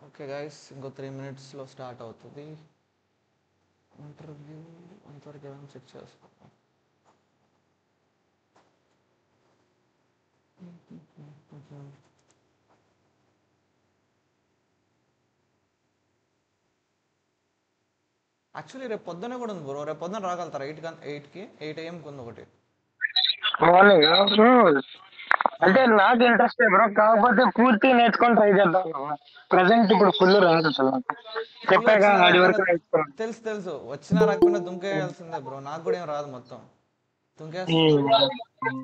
Okay guys, ఇంకో 3 minutesలో start అవుతుంది interview. అంతవరకు ఏమైనా చెక్ చేసుకుందాం. యాక్చువల్లీ రేపు పొద్దునే కూడా ఉంది బ్రో. రేపు పొద్దున రాగలుగుతారా? 8 AM ఉంది ఒకటి. మార్నింగ్ అంటే నాకు ఇంట్రెస్ట్ బ్రో, కాకపోతే పూర్తి నేర్చుకొని ట్రై చేద్దాం. ప్రజెంట్ ఇప్పుడు ఫుల్ రాదు అసలు నాకు. ఫుల్ చెప్పాగా వచ్చినా అది రాకపోయినా వరకు నేర్చుకున్నాను. తెలుసు తెలుసు, వచ్చినా రాకపోయినా దుంకేయాల్సిందే బ్రో. నాకు కూడా ఏం రాదు, మొత్తం దుంకేస్తున్నా నేను.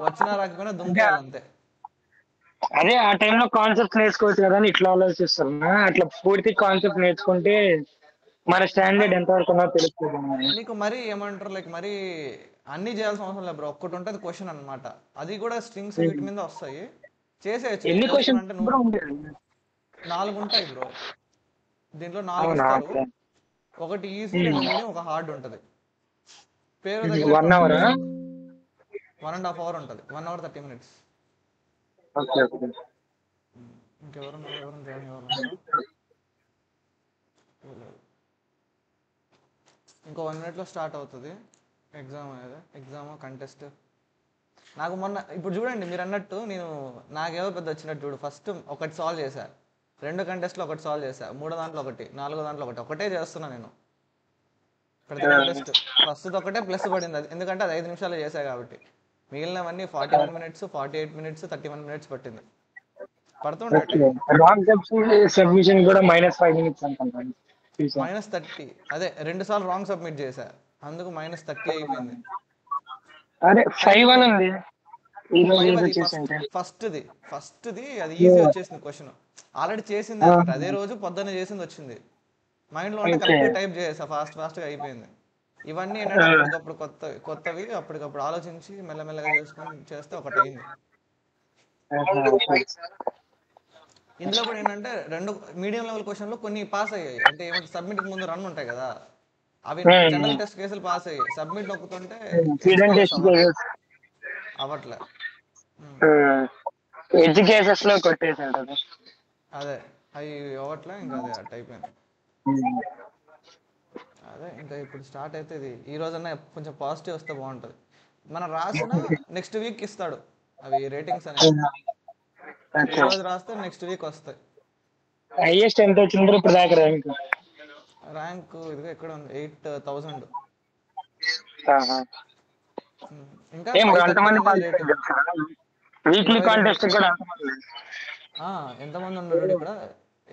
వచ్చినా రాకపోయినా అంటే దుంకేయాలంతే. అదే ఆ టైంలో కాన్సెప్ట్ నేర్చుకోవచ్చు కదా అని ఇట్లా ఆలోచిస్తున్నా. అట్లా పూర్తి కాన్సెప్ట్ నేర్చుకుంటే మన స్టాండర్డ్ ఎంతవరకు ఉన్నదో తెలుస్తుంది మరి. నీకు మరీ ఏమంటారు, లైక్ మరీ అన్నీ చేయాల్సిన అవసరం లేదు బ్రో. ఒక్కటి ఉంటుంది క్వశ్చన్ అనమాట, అది కూడా స్ట్రింగ్స్ వీటి మీద వస్తాయి, చేసేయచ్చు. ఏం ఎన్ని క్వశ్చన్స్ చేస్తానంటే నువ్వు కూడా ఉండేది? 4 ఉంటాయి బ్రో. దీంట్లో 4 అవునా? ఇస్తారు. ఒకటి ఈజీ, 2 మీడియం, ఒక హార్డ్ ఉంటుంది. పేరు తగినట్టు 1 అవరా? ఉంటుంది. 1.5 hour ఉంటుంది. 1 hour 30 minutes. Okay okay. ఇంకెవరున్నారు? ఎవరైనా జాయిన్ అవ్వాలన్నారా? లేదు. ఇంకో 1 minute స్టార్ట్ అవుతుంది ఎగ్జామ్ అనేది. Exam contest. నాకు మొన్న ఇప్పుడు చూడండి, మీరు అన్నట్టు నేను నాకేదో పెద్ద వచ్చినట్టు చూడు. ఫస్ట్ ఒకటి సాల్వ్ చేశా, 2 కంటెస్ట్లో ఒకటి సాల్వ్ చేశా, 3 దాంట్లో ఒకటి, 4 దాంట్లో ఒకటే చేస్తున్నా నేను. ప్రతి కంటెస్ట్ ఫస్ట్ ఒకటే ప్లస్ పడింది, అది ఎందుకంటే అది 5 నిమిషాలు చేశా కాబట్టి. మిగిలినవన్నీ 41 minutes, 48 minutes, 31 minutes పట్టింది. పడుతుండే ఓకే. టైం. రాంగ్ సబ్మిషన్ కూడా -5 minutes అనుకుంటాను. చూసా. -30. అదే 2 సార్లు రాంగ్ సబ్మిట్ చేశా, అందుకు -30 అయిపోయింది. అరే టైం 5 అని ఉంది ఈ రోజు 5 ఏదో అది చేసింటే. ఫస్ట్ది అది ఈజీ వచ్చేసింది క్వశ్చన్. ఆల్రెడీ చేసింది అనమాట, అదే రోజు పొద్దున్న చేసింది వచ్చింది. మైండ్లో ఉంటే ఓకే. కరెక్ట్గా టైప్ చేసా, ఫాస్ట్గా అయిపోయింది. ఇవన్నీ ఏంటంటే అప్పటికప్పుడు కొత్తవి అప్పటికప్పుడు ఆలోచించి మెల్లమెల్లగా చేసుకొని చేస్తే ఒకటి అయింది. ఇందులో కూడా ఏంటంటే 2 మీడియం లెవెల్ క్వశ్చన్లు కొన్ని పాస్ అయ్యాయి. అంటే ఏమంటే సబ్మిట్కి ముందు రన్ ఉంటాయి కదా, అవి జనరల్ టెస్ట్ కేసులు పాస్ అయ్యాయి. సబ్మిట్ నొక్కుతుంటే ఎడ్జ్ స్టూడెంట్ కేసెస్ టెస్ట్ అవ్వట్లే. ఎడ్జ్ కేసెస్ లో కొట్టేసి ఉంటుంది. అదే అవి అవ్వట్లే, ఇంకా అదే అట్ అయిపోయింది. అదే ఇంకా ఇప్పుడు స్టార్ట్ అయితే ఇది ఈ రోజన్నా కొంచెం పాజిటివ్ వస్తే బాగుంటుంది. మనం రాసిన నెక్స్ట్ వీక్ ఇస్తాడు అవి రేటింగ్స్ అనేవి. ఈ రోజు రాస్తే నెక్స్ట్ వీక్ వస్తాయి. హైయెస్ట్ ఎంత వచ్చిందో ఇప్పుడు దాకా ర్యాంక్? ర్యాంక్ ఇదిగా ఎక్కడ ఉంది, 8,000. ఇంకా ఏం 530 అంతమంది ఉంది పార్టిసిపేట్ రేటింగ్. చేస్తారా? వీక్లీ 22. కాంటెస్ట్ కూడా అంతమంది? ఎంతమంది ఉన్నారు ఇక్కడ?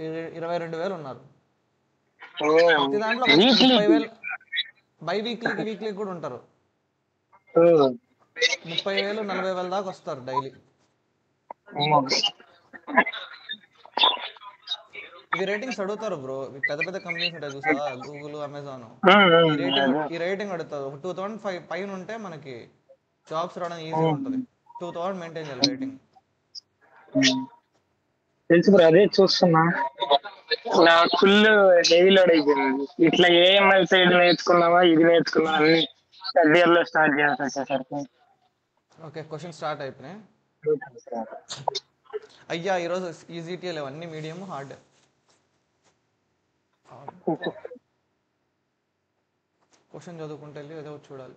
22,000 ఉన్నారు. ప్రతి దాంట్లో ఒక వీక్లీ? 30,000. బై వీక్లీకి వీక్లీకి కూడా ఉంటారు. 30,000 40,000 దాకా వస్తారు డైలీ. ఇవి రేటింగ్స్ అడుగుతారు బ్రో. పెద్ద పెద్ద కంపెనీస్ ఉంటాయి చూసావా, గూగుల్, అమెజాన్. ఈ రేటింగ్ అడుగుతారు. ఒక 2005 పైన ఉంటే మనకి జాబ్స్ రావడం ఈజీగా ఉంటుంది. 2000 మెయింటైన్ చేయాలి రేటింగ్. తెలుసు బ్రో, అదే చూస్తున్నా. నాకు ఫుల్ హెవీ లోడ్ అయిపోయింది. ఇట్లా ఏఎంఎల్ సైడ్ నేర్చుకున్నావా, ఇది నేర్చుకున్నావా అన్ని థర్డ్ ఇయర్ లో స్టార్ట్ చేయాల్సి వచ్చేసరికి. ఓకే, క్వశ్చన్ స్టార్ట్ అయిపోయినాయి. అయ్యా ఈరోజు ఈజీటీ లేవు, అన్ని మీడియం హార్డ్. క్వశ్చన్ చదువుకుంటే వెళ్ళి ఏదో ఒకటి చూడాలి.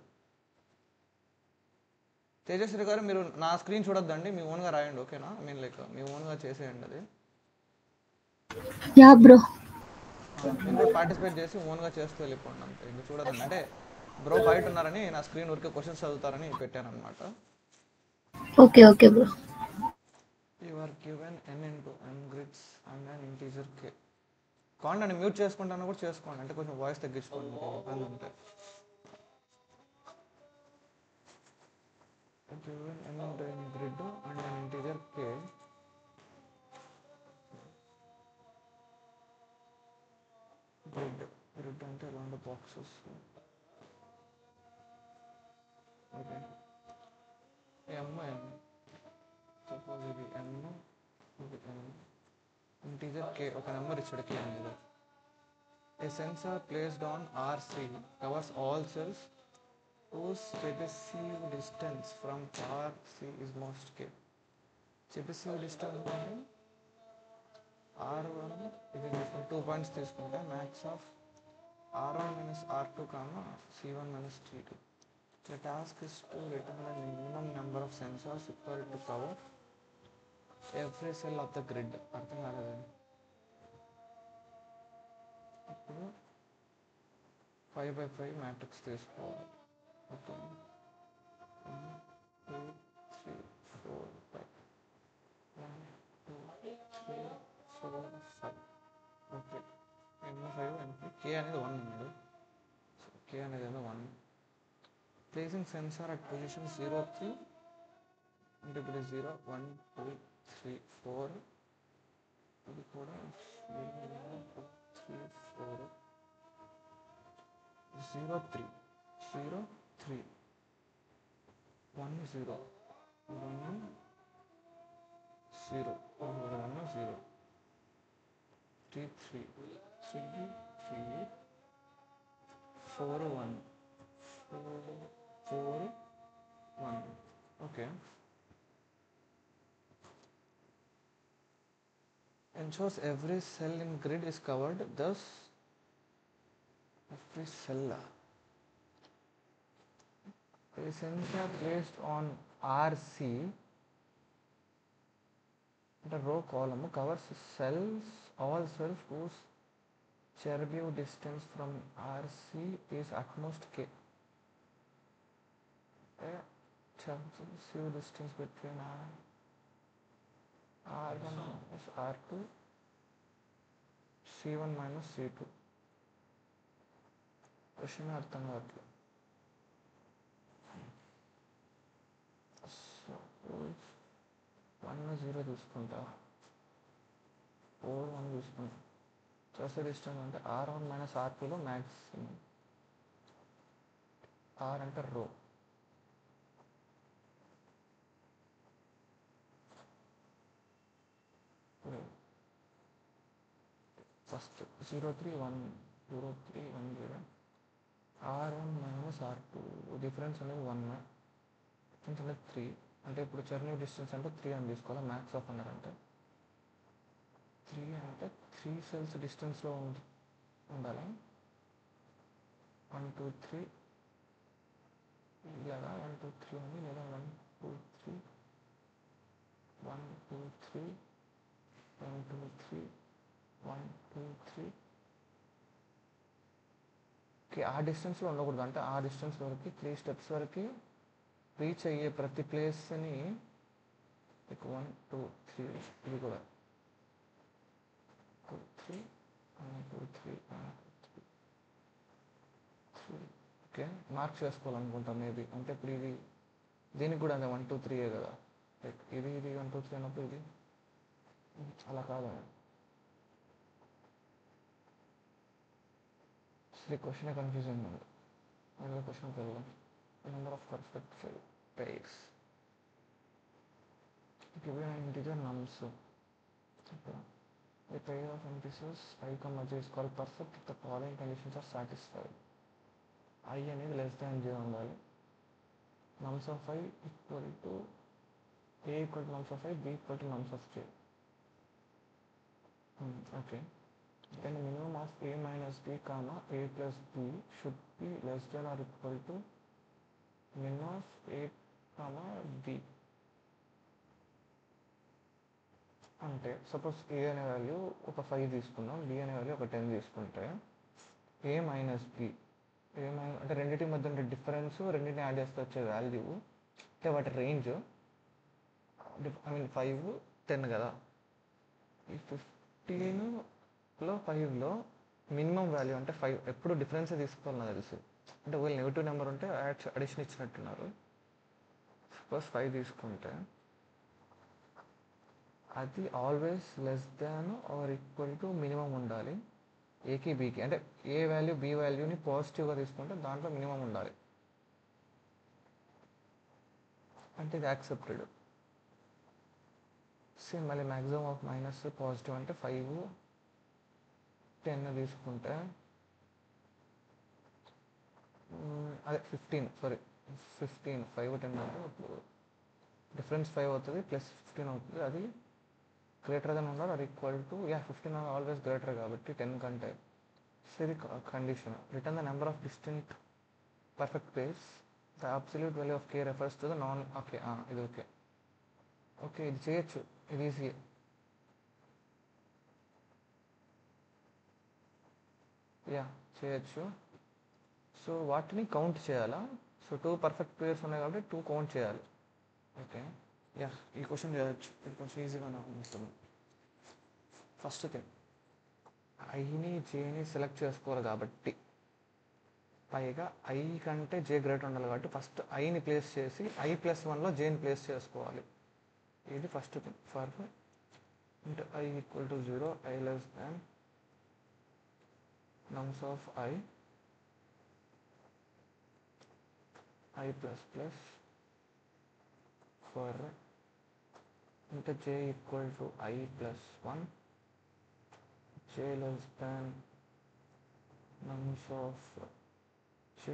తేజస్వి గారు, మీరు నా స్క్రీన్ చూడొద్దండి, మీ ఓన్గా రాయండి, ఓకేనా? ఐ మీన్ లైక్ మీ ఓన్గా చేసేయండి అది. Yeah bro. మీరు కూడా పార్టిసిపేట్ చేసి ఓన్గా చేస్తూ వెళ్ళిపోండి అంతే, ఇంకా చూడదండి. అంటే బ్రో బయట ఉన్నారని నా స్క్రీన్ ఊరికే క్వశ్చన్స్ చదువుతారని పెట్టాను అనమాట. Okay okay bro. You are given n into m grids and an integer k. కాండి మ్యూట్ చేసుకుంటాను కూడా చేసుకోండి, అంటే కొంచెం వాయిస్ తగ్గించుకోండి మీకు ఇబ్బంది ఉంటే. given n into n grid and an integer k. Grid అంటే ఇలాంటి బాక్సెస్. ఓకే, m సపోజ్ ఇది m, ఇది n, ఇంటీజర్ k, ఒక నెంబర్ ఇచ్చాడు k అనేది. A sensor placed on RC covers all cells whose received distance from RC is most k. Chebyshev distance అంటే R1 ఇది తీసుకుంటే 2 పాయింట్స్ తీసుకుంటే max of R1 minus R2 comma C1 minus T2. The task is to return the minimum number of sensors equal to cover every cell of the grid. అర్థం కాలేదండి. ఇప్పుడు 5x5 matrix తీసుకోవాలి. Okay 1 2 3 4 5 1 2 3 4 5 okay n5 k అనేది 1 ఉన్నాడు. So k అనేది 1. Placing censor at position 0 3 అంటే ఇప్పుడు 0 1 2 3 4 ఇది కూడా 0 2 3 4 0 3 0 3 1 0 1 0 1 0 3 3 3 3 4 1 4 1 okay. Ensures every cell in grid is covered, thus every cell a sensor placed on RC the row column covers cells, all cells whose Cherbev distance from RC is at most k. Cherbev distance between R1 minus R2, C1 minus C2. Question అర్థం కావట్లేదు. Suppose 1 0 తీసుకుంటా, 4 1 తీసుకుంటా. చేసే distance అంటే R1 minus R2లో maximum. R అంటే రో, first 0 3 1 0 3 1 0 R1 minus R2 difference అనేది 1, difference అనేది 3. అంటే ఇప్పుడు చర్నీ డిస్టెన్స్ అంటే 3 అని తీసుకోవాలి. మ్యాక్స్ ఆఫ్ అన్నారంటే 3 అంటే 3 సెల్స్ డిస్టెన్స్లో ఉండాలి. 1 2 3 ఇలాగా 1 2 3 ఉంది, లేదా 1 2 3 1 2 3 1 2 3 1 2 3 ఓకే. ఆ డిస్టెన్స్లో ఉండకూడదు. అంటే ఆ డిస్టెన్స్ వరకు 3 స్టెప్స్ వరకు రీచ్ అయ్యే ప్రతి ప్లేస్ని 1 2 3 ఇది కూడా 2 3 1 2 3 1 2 3 ఓకే. Mark చేసుకోవాలనుకుంటాం maybe. అంటే ఇప్పుడు ఇది దీనికి కూడా అదే 1 2 3 కదా. లైక్ ఇది 1 2 3 అన్నప్పుడు ఇది అలా కాదండి. అసలు ఈ క్వశ్చన్ కన్ఫ్యూజింగ్ ఉంది. మళ్ళీ క్వశ్చన్కి వెళ్దాం. Number of perfect pairs given an integer nums. A pair of integers I, j is called perfect if the following conditions are satisfied. I అనేది less than j ఉండాలి. nums of I equal to a equal to nums of I, b equal to nums of j. Okay. Then minimum of a minus b comma a plus b should be less than or equal to min of a comma b. అంటే suppose ఏ అనే value ఒక 5 తీసుకుందాం, B అనే value ఒక 10 తీసుకుంటే ఏ minus B, అంటే రెండింటి మధ్య ఉండే డిఫరెన్స్, రెండింటిని యాడ్ చేస్తే వచ్చే వాల్యూ అంటే వాటి రేంజ్ ఐ మీన్ 5 10 కదా. ఈ 15లో 5లో మినిమం వాల్యూ అంటే 5 ఎప్పుడు డిఫరెన్సే తీసుకోవాలి నాకు తెలుసు. అంటే ఒకవేళ నెగిటివ్ నెంబర్ ఉంటే అడిషన్ ఇచ్చినట్టున్నారు. సపోజ్ 5 తీసుకుంటే అది always less than or equal to minimum ఉండాలి ఏకి బీకి. అంటే ఏ వాల్యూ బి వాల్యూని పాజిటివ్గా తీసుకుంటే దాంట్లో మినిమం ఉండాలి. అంటే ఇది యాక్సెప్టెడ్. సేమ్ మళ్ళీ మ్యాక్సిమం ఆఫ్ మైనస్ పాజిటివ్ అంటే 5 10 తీసుకుంటే అదే 15 5 10 అంటే ఇప్పుడు డిఫరెన్స్ 5 అవుతుంది ప్లస్ 15 అవుతుంది. అది గ్రేటర్ దెన్ ఉండాలి or equal to 15 always greater కాబట్టి 10 కంటే. సో ఇది condition. Return the number of distinct perfect pairs. The absolute value of K refers to the non. Okay ఇది ఓకే. ఓకే ఇది చేయొచ్చు, ఇది ఈజీ. చేయొచ్చు. సో వాటిని కౌంట్ చేయాలా? సో 2 పర్ఫెక్ట్ పేర్స్ ఉన్నాయి కాబట్టి 2 కౌంట్ చేయాలి. ఓకే ఈ క్వశ్చన్ చేయొచ్చు, ఇది కొంచెం ఈజీగానే ఉంటుంది. ఫస్ట్ థింగ్ ఐని జేని సెలెక్ట్ చేసుకోవాలి కాబట్టి, పైగా ఐ కంటే జే గ్రేటర్ ఉండాలి కాబట్టి ఫస్ట్ ఐని ప్లేస్ చేసి I+1లో జేని ప్లేస్ చేసుకోవాలి. ఇది first thing. For into I equal to 0, I less than nums of I plus plus for into j equal to I plus 1, j less than nums of j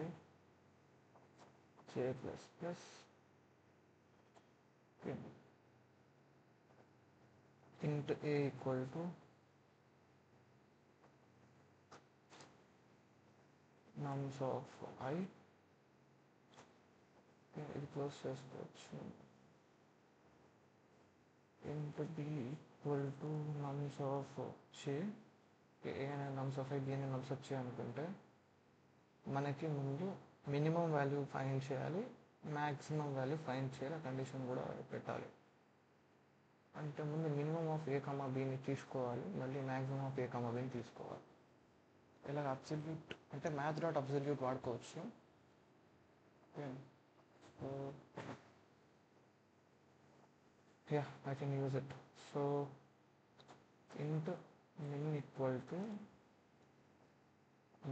plus plus into a equal to nums of I. ఇది close చేసుకోవచ్చు. Into B equal to nums of J. A అనే nums of I, B అనే nums of జే అనుకుంటే మనకి ముందు minimum value find చేయాలి, maximum value find చేయాలి. ఆ కండిషన్ కూడా పెట్టాలి. అంటే ముందు మినిమం ఆఫ్ ఏ కమా బిని తీసుకోవాలి, మళ్ళీ మ్యాక్సిమం ఆఫ్ ఏ కమా బిని తీసుకోవాలి. ఇలాగ అబ్సల్యూట్ అంటే మ్యాథ్ డాట్ అబ్సల్యూట్ వాడుకోవచ్చు. I can use it. So int min equal to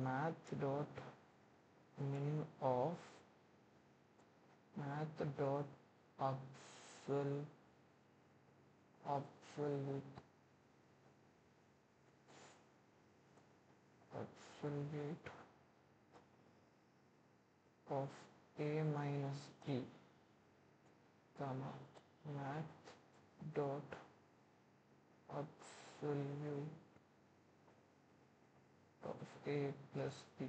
math dot min of math dot absolute of a minus b, comma math dot absolute of a plus b.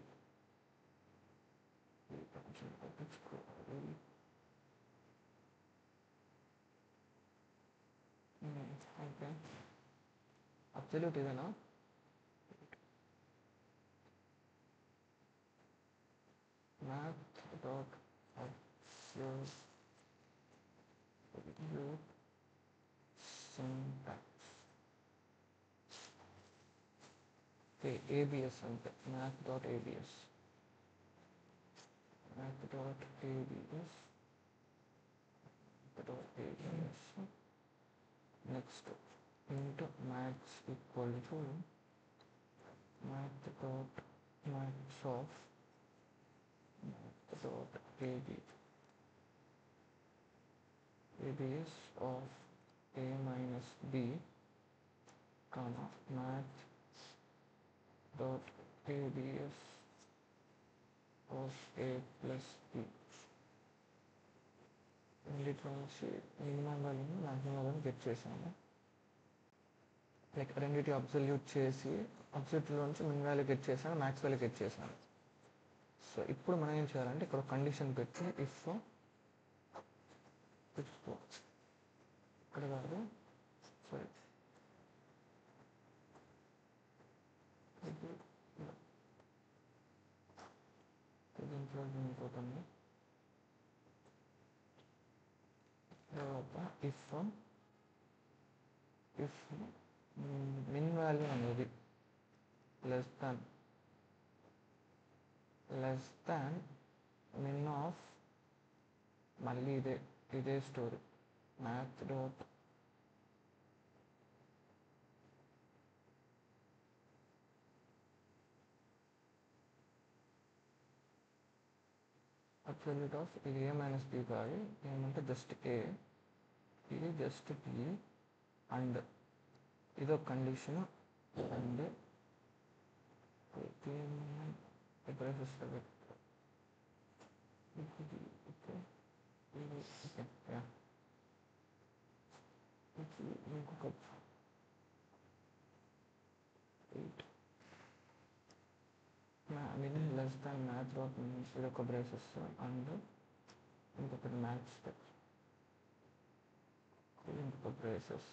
Okay, absolute ఇదేనా? math dot absolute syntax. Okay, ABS అంటే math dot ABS. math dot ABS. Next into max equal to math dot max of math dot ABS of a minus b, comma math dot ABS of a plus b. రెండిట్లో నుంచి minimum వాల్యూని maximum వాల్యూని get చేసాము. Like రెండింటి absolute చేసి అబ్సల్యూట్లో నుంచి మిన్ value get చేశాను, max value get చేశాను. సో ఇప్పుడు మనం ఏం చేయాలంటే ఇక్కడ కండిషన్ పెట్టి ఇఫ్ ఇక్కడ కాదు సారీ దీంట్లో అయిపోతుంది. తర్వాత ఇఫ్ మిన్ వాల్యూ అనేది లెస్ దాన్ మిన్ ఆఫ్, మళ్ళీ ఇదే story math dot absolute of ఇది a minus b కాదు, ఏమంటే జస్ట్ a, ఇది జస్ట్ b, అండ్ ఇదొక కండిషన్, అండ్ ఇంకొక 8 min less than math dot means ఇది ఒక బ్రేసెస్ అండ్ ఇంకొకటి మ్యాథ్స్ ఇంకొక బ్రేసెస్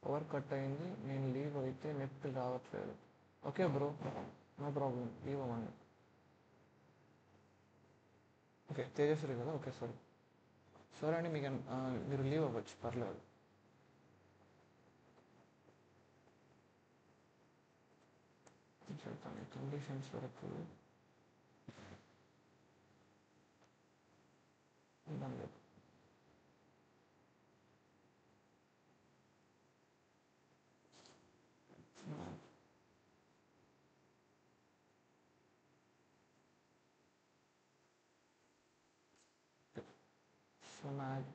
పవర్ కట్ అయింది, నేను లీవ్ అయితే నెట్ రావట్లేదు. Okay bro, no problem, leave అవ్వండి. ఓకే తేజస్వి కదా, ఓకే సారీ సరే అండి, మీకు మీరు లీవ్ అవ్వచ్చు, పర్లేదు. చెప్తాను కండిషన్స్ వరకు ఉండాలి లేదు. సో మ్యాథ్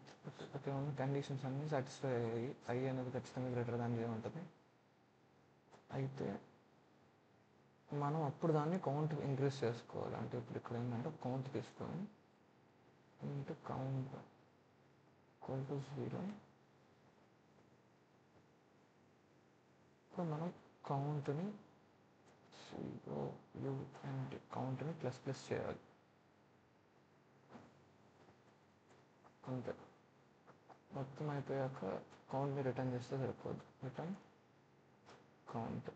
ఓకే ఉన్న కండిషన్స్ అన్నీ సాటిస్ఫై అయ్యాయి. ఐ అనేది ఖచ్చితంగా గ్రేటర్ దాన్ జే ఉంటుంది. అయితే మనం అప్పుడు దాన్ని కౌంట్ ఇంక్రీజ్ చేసుకోవాలి. అంటే ఇప్పుడు ఇక్కడ ఏంటంటే కౌంట్ తీసుకొని ఇంటూ కౌంట్ ఈక్వల్ టు 0. ఇప్పుడు మనం కౌంట్ని కౌంట్ని ప్లస్ ప్లస్ చేయాలి అంతే. మొత్తం అయిపోయాక కౌంట్ని రిటర్న్ చేస్తే సరిపోదు. Return count.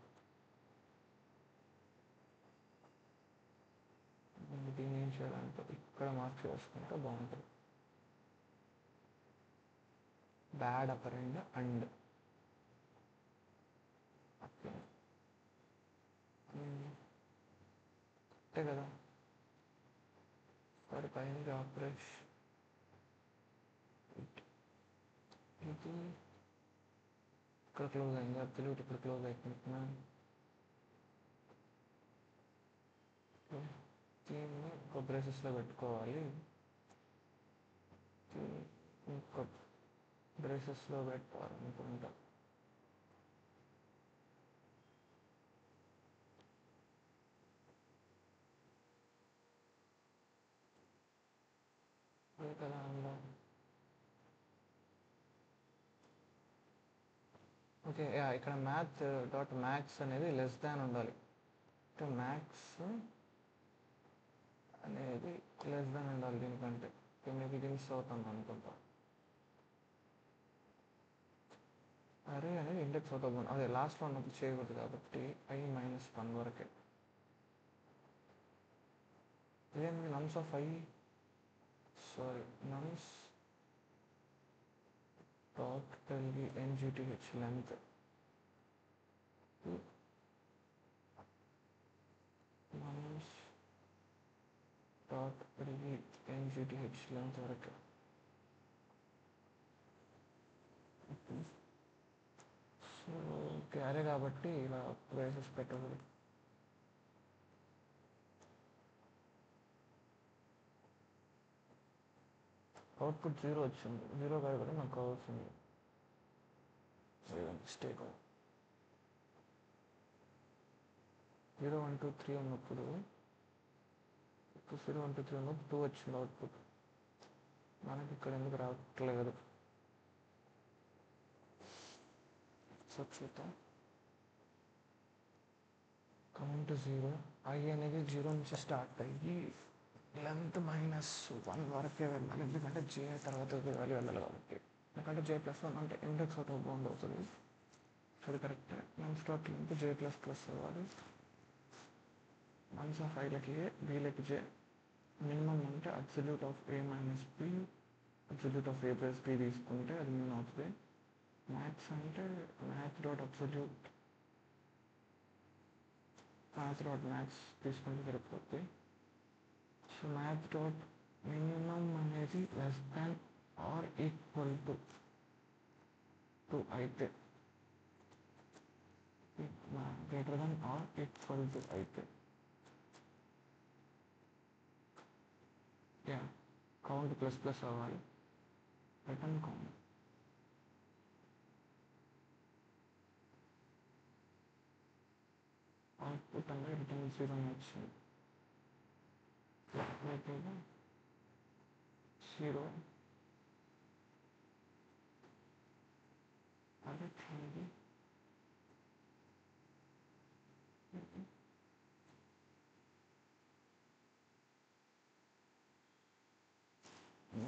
దీన్ని ఏం చేయాలంటే ఇక్కడ మార్క్ చేసుకుంటే బాగుంటుంది. బ్యాడ్ అప్పర్ ఎండ్ అండ్ అంతే కదా. సరే పైన ఆపరేషన్ ఇది ఇక్కడ క్లోజ్ అయింది, అబ్సల్యూట్ ఇప్పుడు క్లోజ్ అయిపోతున్నా. దీన్ని ఒక బ్రేసెస్లో పెట్టుకోవాలి. ఇంకొక బ్రేసెస్లో పెట్టుకోవాలనుకుంటా. అదే కదా అందులో. ఓకే ఇక్కడ మ్యాథ్ డాట్ మ్యాథ్స్ అనేది లెస్ దాన్ ఉండాలి. అంటే మ్యాథ్స్ అనేది లెస్ దాన్ ఉండాలి దీనికంటే. మేబీ ఇది మిస్ అవుతాను అనుకుంటా. అరే అనేది ఇండెక్స్ అవుతుంది, అదే లాస్ట్లో ఉన్నప్పుడు చేయకూడదు కాబట్టి i-1 వరకే. ఇదేంటి నమ్స్ of sorry నమ్స్ dot ngth length నమ్స్ dot ngth length వరకే. సో క్యారే కాబట్టి ఇలా ప్రైసెస్ పెట్టకూడదు. అవుట్పుట్ 0 వచ్చింది, 0 కాదు కూడా నాకు కావాల్సింది. మిస్టేక్ 0 1 2 3 ఉన్నప్పుడు 0 1 2 3 ఉన్నప్పుడు 2 వచ్చింది అవుట్పుట్. మనకి ఇక్కడ ఎందుకు రావట్లేదు? సో చూద్దాం. కౌంట్ 0, ఐ అనేది 0 నుంచి స్టార్ట్ అయ్యి లెంత్ -1 వరకే వెళ్ళాలి. ఎందుకంటే జే తర్వాత వాల్యూ వెళ్ళాలి కాబట్టి. ఎందుకంటే J+1 అంటే ఇండెక్స్ అవుట్ ఆఫ్ బౌండ్ అవుతుంది. అది కరెక్టే. నమ్స్ డాట్ లెంత్ J++ అవ్వాలి. నమ్స్ ఆఫ్ ఐలకి ఏ, బీలకి జే. మినిమం అంటే absolute of A - B, absolute of A+B తీసుకుంటే అది మినిమం అవుతుంది. మ్యాథ్స్ అంటే మ్యాథ్ డాట్ అబ్సల్యూట్ మ్యాథ్స్ తీసుకుంటే సరిపోతుంది. సో మ్యాథ్ డాట్ మినిమం అనేది less than or equal to 2 అయితే, greater than or equal to అయితే కౌంట్ ++ అవ్వాలి. రిటర్న్ కౌంట్ అవుట్పుట్ అంటే రిటర్న్ 0 వచ్చింది. 0 అదే చూడండి.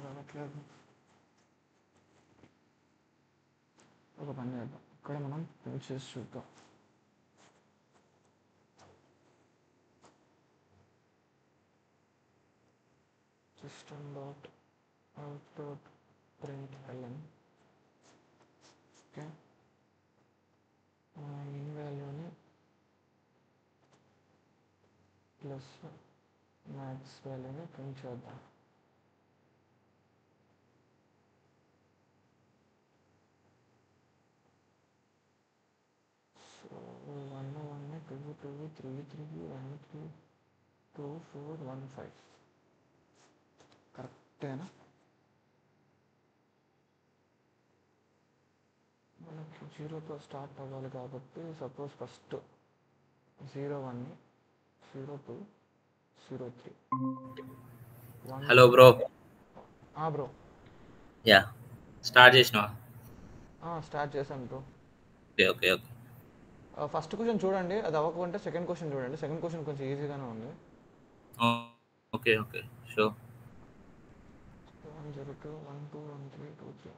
రావట్లేదు. ఒక పని చేద్దాం, ఇక్కడ మనం ప్రింట్ చేసి చూద్దాం. System dot out dot print LN. Okay, in వాల్యూని ప్లస్ మ్యాక్స్ వాల్యూని ప్రింట్ చేద్దాం. సో 1 1 2 2 3 3 1 3 2 4 1 5 కరెక్టేనా? మనకి 0తో స్టార్ట్ అవ్వాలి కాబట్టి suppose first 01 02 03 1. Hello bro. Bro yeah, start చేసినావా? స్టార్ట్ చేశాను bro. Okay okay okay. First question చూడండి, అది అవ్వకుంటే సెకండ్ క్వశ్చన్ చూడండి. సెకండ్ క్వశ్చన్ కొంచెం ఈజీగానే ఉంది. Okay okay show. 102 1 2 1 3 2 3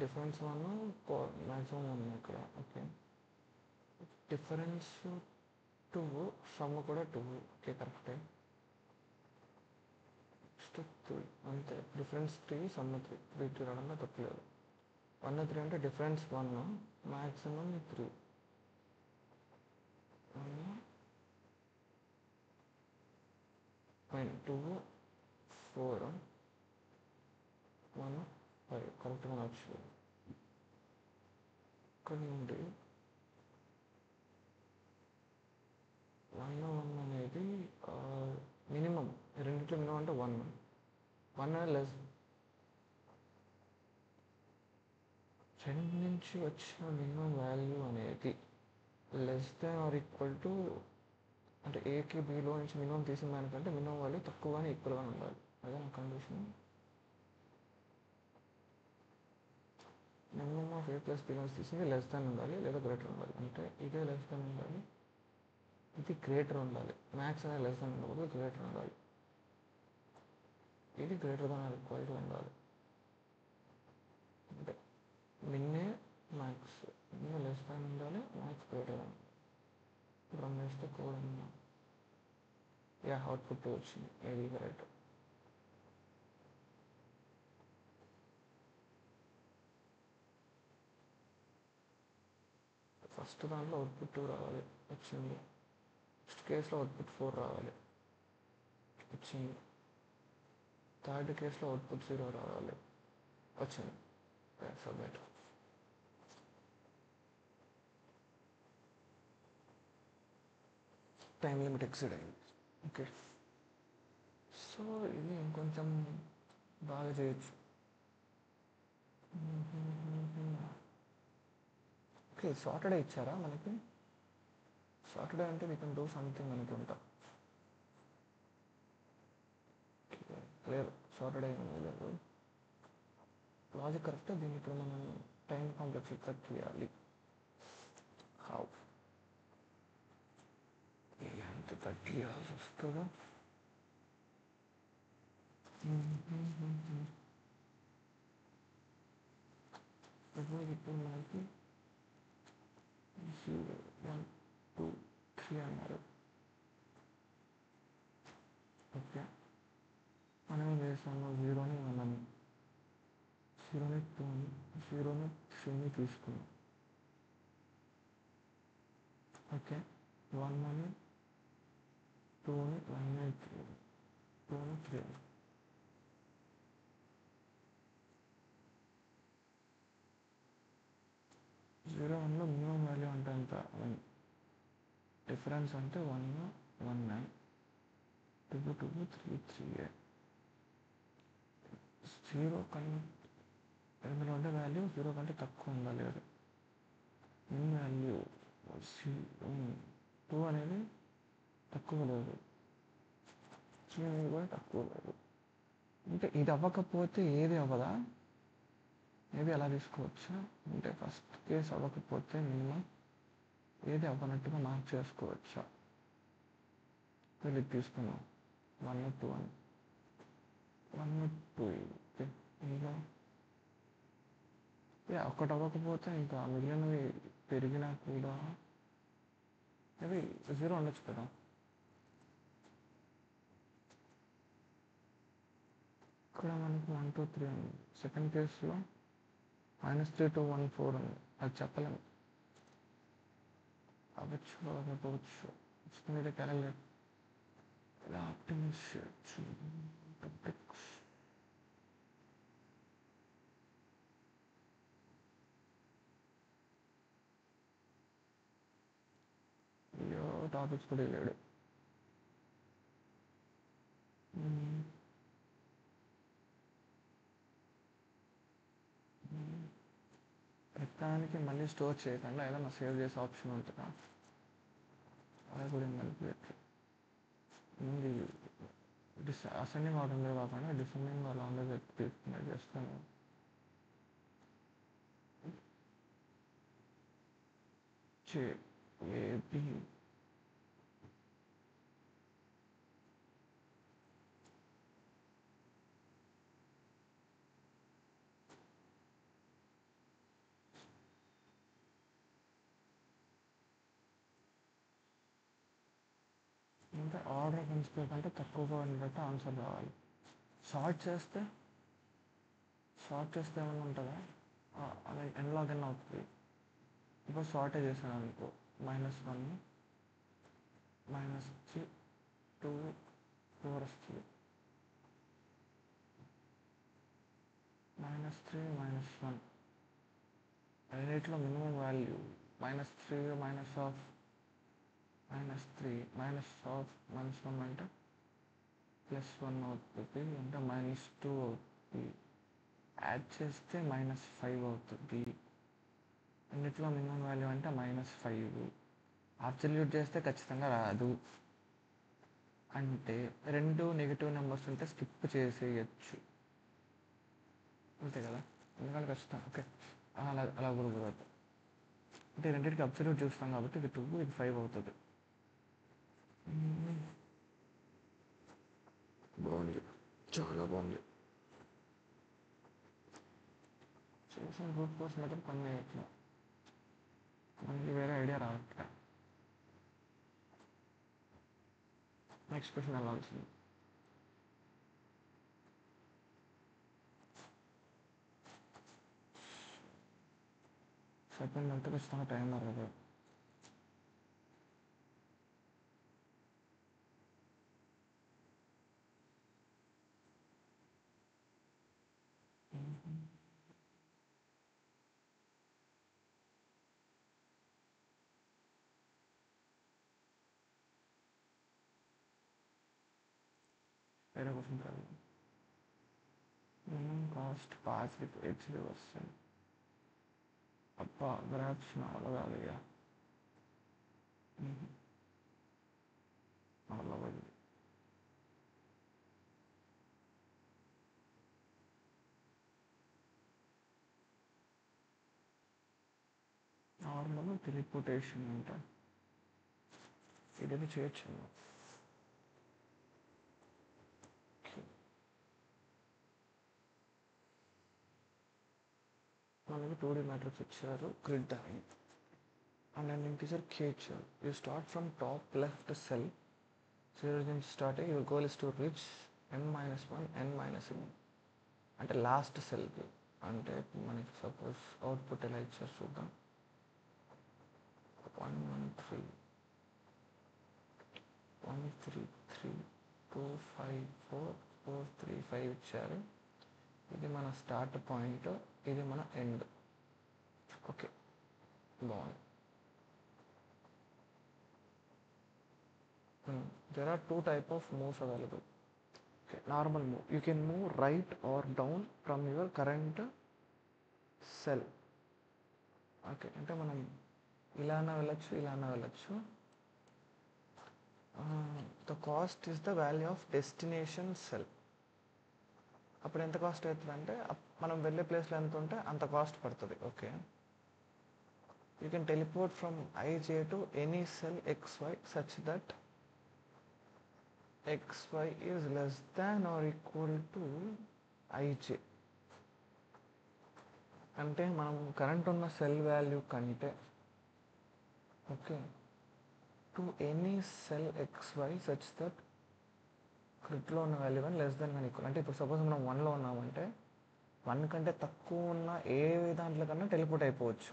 difference 1 maximum 1 ఇక్కడ. ఓకే, డిఫరెన్స్ 2, సమ్ కూడా 2. ఓకే కరెక్టే. నెక్స్ట్ 3 అంతే, డిఫరెన్స్ 3 సమ్ 3. 3 2 రావడంలో తప్పలేదు. 1 3 అంటే డిఫరెన్స్ 1 మ్యాక్సిమం 3. 2 4 1 5 కరెక్ట్గా వచ్చింది. ఇక్కడ నుండి 1 1 అనేది మినిమం, రెండింటిలో మినిమం అంటే 1 అనేది లెస్. రెండు నుంచి వచ్చిన మినిమం వాల్యూ అనేది less than or equal to, అంటే ఏకి బిలో నుంచి మినిమం తీసిన దానికంటే మినిమం వాల్యూ తక్కువగానే ఈక్వల్గానే ఉండాలి. అదే నా condition. Minimum of A plus B నుంచి తీసింది లెస్ దాన్ ఉండాలి లేదా గ్రేటర్ ఉండాలి. అంటే ఇదే లెస్ దాన్ ఉండాలి, ఇది గ్రేటర్ ఉండాలి. మ్యాక్స్ అనేది లెస్ దాన్ ఉండకూడదు, గ్రేటర్ ఉండాలి. ఇది greater than or equal to ఉండాలి. అంటే మిన్నే మ్యాక్స్, మిన్నే లెస్ దాన్ ఉండాలి, మ్యాక్స్ గ్రేటర్ దాన్. రన్ చేస్తే కోడ్ ఉందా? యా, అవుట్పుట్ వచ్చింది, ఏది కరెక్ట్. ఫస్ట్ దాంట్లో అవుట్పుట్ 2 రావాలి, వచ్చింది. నెక్స్ట్ కేసులో అవుట్పుట్ 4 రావాలి, వచ్చింది. థర్డ్ కేసులో అవుట్పుట్ 0 రావాలి, వచ్చింది. సబ్మిట్. టైం లిమిట్ ఎక్సీడ్ అయింది. ఓకే, సో ఇది ఇంకొంచెం బాగా చేయొచ్చు. ఓకే, సాటర్డే ఇచ్చారా మనకి? సాటర్డే అంటే వీ కెన్ డూ సంథింగ్ అనుకుంటా. లేదు, సాటర్డే ఏమీ లేదు. లాజిక్ కరెక్టే. దీన్ని ఇప్పుడు మనం టైం కాంప్లెక్స్ కట్ చేయాలి. హౌ ఎంత కట్ చేయాల్సి వస్తుందో. ఇప్పుడు మనకి 0 1 2 3 అన్నారు. ఓకే, మనం ఏం చేస్తాము? 0ని 1 అని, 0ని 2 అని, 0ని 3ని తీసుకున్నాం. ఓకే, 1 అని 2ని 1 అని 2ని 3 అని. జీరో వన్లో మినిమం వాల్యూ అంటే ఎంత? 1. డిఫరెన్స్ అంటే 1 1 2 2 3 3. 0 కన్నా ఇందులో ఉండే వాల్యూ 0 కంటే తక్కువ ఉండాలి. అది ఇన్ వాల్యూ టూ అనేది తక్కువ లేదు, త్రీ అనేది కూడా తక్కువ లేదు. అంటే ఇది అవ్వకపోతే ఏది అవ్వదా? మేబీ అలా తీసుకోవచ్చా? అంటే ఫస్ట్ కేసు అవ్వకపోతే మినిమం ఏది అవ్వనట్టుగా మార్క్ చేసుకోవచ్చా? వీళ్ళకి తీసుకున్నాం 1 2 అని 1 2 ఇంకా ఒక్కటి అవ్వకపోతే ఇంకా మిగిలినవి పెరిగినా కూడా అవి 0 ఉండొచ్చు కదా. ఇక్కడ మనకు 1 2 3 ఉంది. సెకండ్ కేసులో -3 to 1 4 ఉంది. అది చెప్పలేము, అవ్వచ్చు అవ్వకపోవచ్చు. మీరే క్యాలిక్యులేట్ ఇలా ఆప్టిమైజ్ చేయొచ్చు. అయ్యో టాపిక్స్ కూడా లేడు. ప్రతిదానికి మళ్ళీ స్టోర్ చేయకుండా ఏదైనా సేవ్ చేసే ఆప్షన్ ఉంటుందా? అలా కూడా కలిపి ముందు అసెండింగ్ ఆర్డర్ మీద కాకుండా డిసెండింగ్ అలా ఉండేది తీసుకునే చేస్తాను. ఏబి అంటే ఆర్డర్ కన్సిపేట్ అంటే తక్కువగా ఉండేటట్టు ఆన్సర్ కావాలి. షార్ట్ చేస్తే ఏమైనా ఉంటుందా? అలా ఎన్లాగ్ ఎన్ అవుతుంది. ఇప్పుడు షార్టే చేశాను అనుకో, -1 -3 2 4 వస్తుంది. -3 -1 రెండిట్లో మినిమం వాల్యూ -3 -1 అంటే +1 అవుతుంది, అంటే -2 అవుతుంది. యాడ్ చేస్తే -5 అవుతుంది. రెండిట్లో మినిమం వాల్యూ అంటే -5. అబ్సల్యూట్ చేస్తే ఖచ్చితంగా రాదు. అంటే 2 నెగిటివ్ నెంబర్స్ ఉంటే స్కిప్ చేసేయచ్చు, అంతే కదా. ఎందుకంటే ఖచ్చితంగా ఓకే అలా కూడా కుదరదు. అంటే రెండింటికి అబ్సల్యూట్ చూస్తాం కాబట్టి ఇది 2 ఇది 5 అవుతుంది. బాగుంది, చాలా బాగుంది. చేసిన గ్రూప్ కోర్స్ మాత్రం కొన్ని ఇట్లా మనకి వేరే ఐడియా రావట్లే. నెక్స్ట్ క్వశ్చన్ వెళ్ళాల్సింది. సెకండ్ అంటే ఖచ్చితంగా టైం కదా. వేరే క్వశ్చన్ కాదు. Minimum cost pass with edge reversion. అబ్బా గ్రాఫ్స్ నా వల్ల కాదయ్యా, నా వల్ల కాదు. నార్మల్ టెలిపోర్టేషన్ అంట, ఇదేదో చేయొచ్చు. మనకి 2D మ్యాట్రిక్స్ ఇచ్చారు, గ్రిడ్ అని, అండ్ an integer k ఇచ్చారు. You start from top left cell, so your నుంచి స్టార్ట్ అయ్యి your goal is to reach n-1 n-m అంటే లాస్ట్ సెల్కి. అంటే మనకి సపోజ్ అవుట్పుట్ ఎలా ఇచ్చారు చూద్దాం. 1 1 3 1 3 3 2 5 4 4 3 5 ఇచ్చారు. ఇది మన స్టార్ట్ పాయింట్, ఇది మన ఎండ్. ఓకే బాగుంది. There are 2 types of moves available. Okay, normal move. You can move right or down from your current cell. Okay అంటే మనం ఇలానే వెళ్ళచ్చు, ఇలానే వెళ్ళచ్చు. The cost is the value of destination cell. అప్పుడు ఎంత కాస్ట్ అవుతుంది అంటే మనం వెళ్ళే ప్లేస్లో ఎంత ఉంటే అంత కాస్ట్ పడుతుంది. Okay, you can teleport from IJ to any cell XY such that XY is less than or equal to IJ. అంటే మనం కరెంట్ ఉన్న సెల్ వాల్యూ కంటే okay to any cell XY such that గ్రిడ్లో ఉన్న value కానీ less than కానీ equal. అంటే ఇప్పుడు సపోజ్ మనం 1లో ఉన్నామంటే 1 కంటే తక్కువ ఉన్న ఏ దాంట్లో కన్నా టెలిపోర్ట్ అయిపోవచ్చు.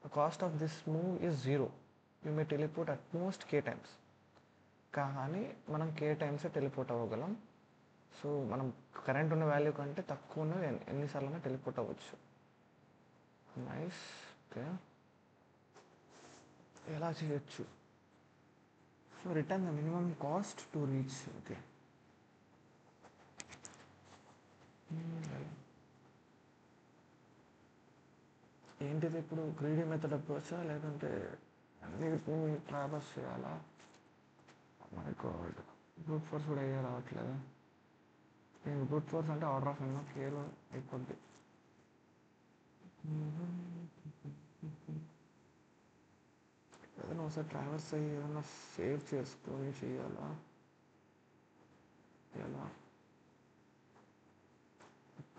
The cost of this move is 0. You may teleport at most k times. కానీ మనం k టైమ్సే టెలిపోర్ట్ అవ్వగలం. సో మనం కరెంట్ ఉన్న వాల్యూ కంటే తక్కువ ఉన్నది ఎన్నిసార్లు టెలిపోర్ట్ అవ్వచ్చు. నైస్. ఓకే, ఎలా చేయొచ్చు? So return the minimum cost to reach. Okay, ఏంటిది ఇప్పుడు? గ్రీడీ మెథడ్ అప్రోచా లేదంటే అన్నిటిని ట్రావర్స్ చేయాలా? మై గాడ్, బ్రూట్ ఫోర్స్ కూడా అయ్యే రావట్లేదు. నేను బ్రూట్ ఫోర్స్ అంటే ఆర్డర్ ఆఫ్ ఎన్నో కేలో అయిపోద్ది. ఏదైనా ఒకసారి ట్రావర్స్ అయ్యి ఏదైనా సేవ్ చేసుకొని చేయాలా? ఎలా?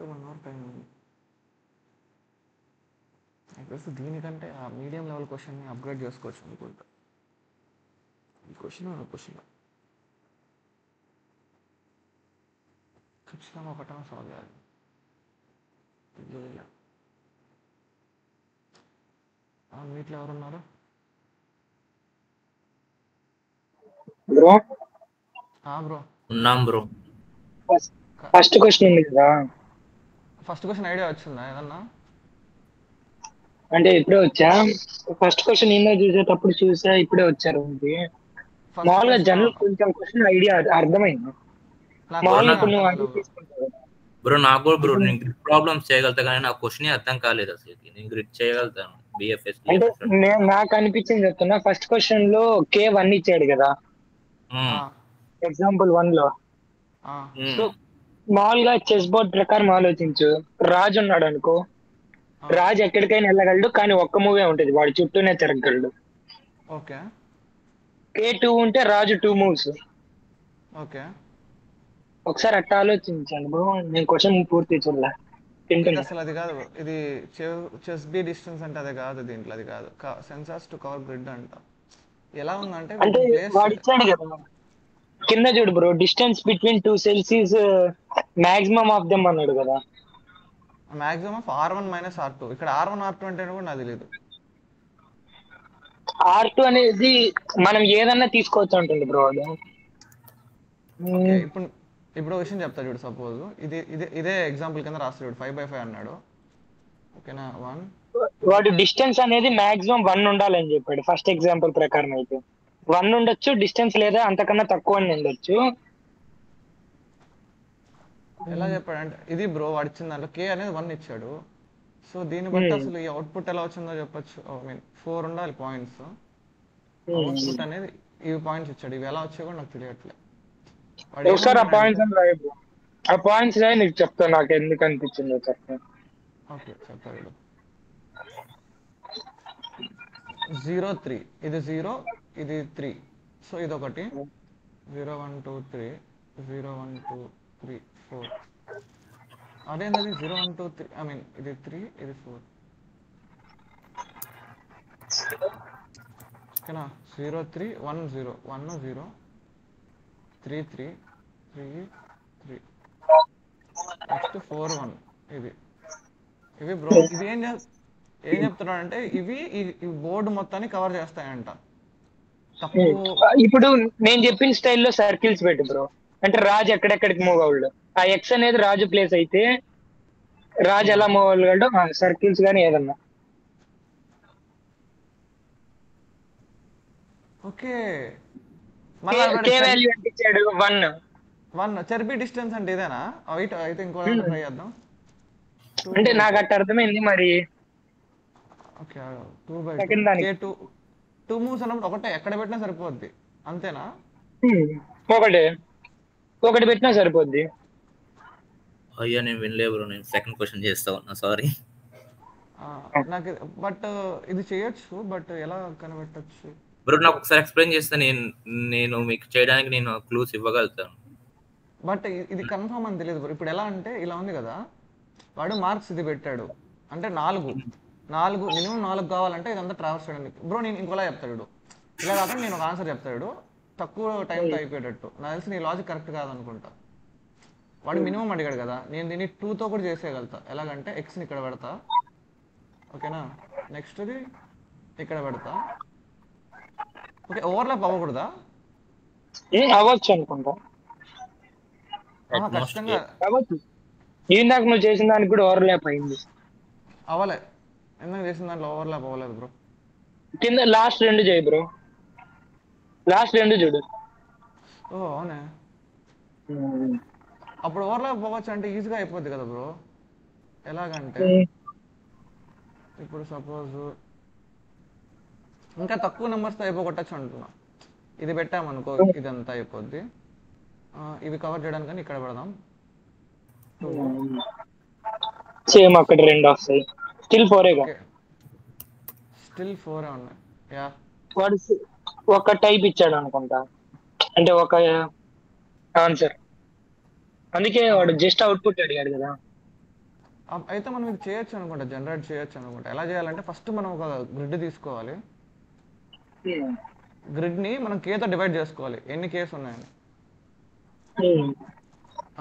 1 hour టైం ఉంది. నాకు తెలిసి దీనికంటే ఆ మీడియం లెవెల్ క్వశ్చన్ని అప్గ్రేడ్ చేసుకోవచ్చు అనుకుంటా. ఈ క్వశ్చన్ ఖచ్చితంగా ఒకటా సాల్వ్ చేయాలి. మీట్లో ఎవరున్నారు? బ్రో బ్రో ఉన్నాం బ్రో. ఫస్ట్ క్వశ్చన్ ఉంది కదా, ఫస్ట్ క్వశ్చన్ ఐడియా వచ్చిందా ఏదన్నా? అంటే ఇప్పుడే వచ్చా. ఫస్ట్ క్వశ్చన్ నిన్న చూసేటప్పుడు చూసా, ఇప్పుడే వచ్చారు. ఫస్ట్ మామూలుగా క్వశ్చన్ జనరల్ కొంచెం క్వశ్చన్ ఐడియా అర్థమైంది. నాకు మామూలుగా అర్థం నువ్వు కాలేదు అన్ని తీసుకుంటావు. బ్రో నాకు కూడా బ్రో, నేను గ్రిడ్ ప్రాబ్లమ్స్ చేయగలుగుతా కానీ నాకు క్వశ్చన్ అర్థం కాలేదు అసలు. నేను గ్రిడ్ చేయగలుగుతాను బిఎఫ్ఎస్. అంటే నాకు అనిపించింది చెప్తున్నా. ఫస్ట్ క్వశ్చన్ లో K1 ఇచ్చాడు కదా, ఎగ్జాంపుల్ 1 లో. సో మామూలుగా చెస్ బోర్డ్ ప్రకారం ఆలోచించు. రాజు ఉన్నాడు అనుకో, రాజు ఎక్కడికైనా వెళ్ళగలడు కానీ ఒక్క మూవే ఉంటుంది, వాడి చుట్టూనే తిరగలడు. ఓకే, K2 ఉంటే రాజు 2 మూవ్స్. ఓకే. ఒకసారి అట్లా ఆలోచించాను బ్రో, నేను క్వశ్చన్ పూర్తి చూడలే. ఇది అసలు అది కాదు. ఇది చెస్ బి డిస్టెన్స్ అంటే అది కాదు. దీంట్లో అది కాదు. సెన్సార్స్ టు కవర్ గ్రిడ్ అంట. ఎలా ఉందంటే అంటే వాడు ఇచ్చాడు కదా కింద చూడు bro, distance between 2 cells is maximum of them అన్నాడు కదా. Maximum of R1 - R2. ఇక్కడ R1 R2 అంటే కూడా నాకు తెలియదు. R2 అనేది మనం ఏదన్నా తీసుకోవచ్చు అంటుంది బ్రో. ఓకే, ఇప్పుడు విషయం చెప్తా చూడు. సపోజ్ ఇదే ఎగ్జాంపుల్ కింద రాస్తాడు చూడు. 5/5 అన్నాడు. ఓకేనా? 1 వాడు డిస్టెన్స్ అనేది మాక్సిమం 1 ఉండాలని చెప్పాడు ఫస్ట్ ఎగ్జాంపుల్ ప్రకారం. అయితే 1 ఉండొచ్చు డిస్టెన్స్, లేదా అంతకన్నా తక్కువ ఉండొచ్చు. ఎలా చెప్పాడంటే ఇది బ్రో, వాడు ఇచ్చిన దాంట్లో K అనేది 1 ఇచ్చాడు. సో దీన్ని బట్టి అసలు ఈ అవుట్పుట్ ఎలా వచ్చిందో చెప్పొచ్చు. 4 ఉండాలి పాయింట్స్. అవుట్పుట్ అనేది ఇవి పాయింట్స్ ఇచ్చాడు. ఇవి ఎలా వచ్చాయో కూడా నాకు తెలియట్లేదు. ఒకసారి ఆ పాయింట్స్ రాయి, నీకు చెప్తా నాకు ఎందుకు అనిపించిందో చెప్తా. ఓకే, చెప్తాడు. 0 3 ఇది 0, ఇది 3. సో ఇది ఒకటి 0 1 2 3 0 1 2 3 4. అదేంటది 0 1 2 3 ఇది 3 ఇది 4. ఓకేనా? 0 3 1 0 1 0 3 3 3 3 నెక్స్ట్ 4 1. ఇవి బ్రో, ఇది ఏం చెప్తున్నాడంటే ఇవి ఈ బోర్డు మొత్తాన్ని కవర్ చేస్తాయంట. తప్పు. ఇప్పుడు నేను చెప్పిన స్టైల్లో సర్కిల్స్ పెట్టు బ్రో. అంటే రాజు ఎక్కడెక్కడికి మూవ్ అవ్వడు. ఆ X అనేది రాజు ప్లేస్ అయితే రాజు ఎలా మూవ్ అవ్వగలడు, సర్కిల్స్ కానీ ఏదన్నా. ఓకే, K వాల్యూ ఎంత ఇచ్చాడు? 1. చెర్బీ డిస్టెన్స్ అంటే ఇదేనా? అయితే ఇంకో ట్రై చేద్దాం. అంటే నాకు అట్ట అర్థమైంది మరి. ఓకే 2/2 సెకండ్ దానికి K2 2 మూవ్స్ అన్నప్పుడు ఒకటే ఎక్కడ పెట్టినా సరిపోద్ది అంతేనా? ఒకటి ఒకటి పెట్టినా సరిపోద్ది. అయ్యా నేను వినలే బ్రో, నేను సెకండ్ క్వశ్చన్ చేస్తా ఉన్నా, సారీ. నాకు బట్ ఇది చేయొచ్చు, బట్ ఎలా కనిపెట్టచ్చు? బ్రో నాకు ఒకసారి ఎక్స్ప్లెయిన్ చేస్తే నేను మీకు చేయడానికి నేను క్లూస్ ఇవ్వగలుగుతాను. బట్ ఇది కన్ఫర్మ్ అని తెలియదు బ్రో. ఇప్పుడు ఎలా అంటే ఇలా ఉంది కదా, వాడు మార్క్స్ ఇది పెట్టాడు అంటే 4 మినిమం 4 కావాలంటే ఇదంతా ట్రావెల్స్ చేయడానికి. బ్రో నేను ఇంకోలా చెప్తాడు, ఇలా కాకుండా నేను ఒక ఆన్సర్ చెప్తాడు తక్కువ టైంతో అయిపోయేటట్టు. నాకు తెలిసి నీ లాజిక్ కరెక్ట్ కాదనుకుంటా. వాడు మినిమం అడిగాడు కదా, నేను దీన్ని 2తో కూడా చేసేయగలుగుతా. ఎలాగంటే ఎక్స్ని ఇక్కడ పెడతా, ఓకేనా, నెక్స్ట్ది ఇక్కడ పెడతా. ఓకే, ఓవర్లాప్ అవ్వకూడదా? అవ్వచ్చు అనుకుంటా, ఖచ్చితంగా అవ్వచ్చు. ఇందాక నువ్వు చేసిన దానికి కూడా ఓవర్లాప్ అయింది. అవ్వలే, ఎందుకు చేసిన దాంట్లో ఓవర్లాప్ అవ్వలేదు బ్రో. కింద లాస్ట్ 2 చేయి బ్రో, లాస్ట్ 2 చూడు. ఓ అవునే, అప్పుడు ఓవర్లాప్ అవ్వచ్చు అంటే ఈజీగా అయిపోద్ది కదా బ్రో. ఎలాగంటే ఇప్పుడు సపోజ్ ఇంకా తక్కువ నెంబర్స్తో అయిపోగొట్టచ్చు అంటున్నా. ఇది పెట్టామనుకో ఇదంతా అయిపోద్ది. ఇవి కవర్ చేయడానికి కానీ ఇక్కడ పెడదాం 2. సేమ్ అక్కడ 2 వస్తాయి, స్టిల్ 4 ఓకే, స్టిల్ 4 ఉన్నాయి. యా, వాడు ఒక టైప్ ఇచ్చాడు అనుకుంటా, అంటే ఒక ఆన్సర్, అందుకే వాడు జస్ట్ అవుట్పుట్ అడిగాడు కదా. అయితే మనం ఇది చేయొచ్చు అనుకుంటా, జనరేట్ చేయొచ్చు అనుకుంటా. ఎలా చేయాలంటే ఫస్ట్ మనం ఒక గ్రిడ్ తీసుకోవాలి. గ్రిడ్ని మనం కేతో డివైడ్ చేసుకోవాలి, ఎన్ని కేస్ ఉన్నాయని.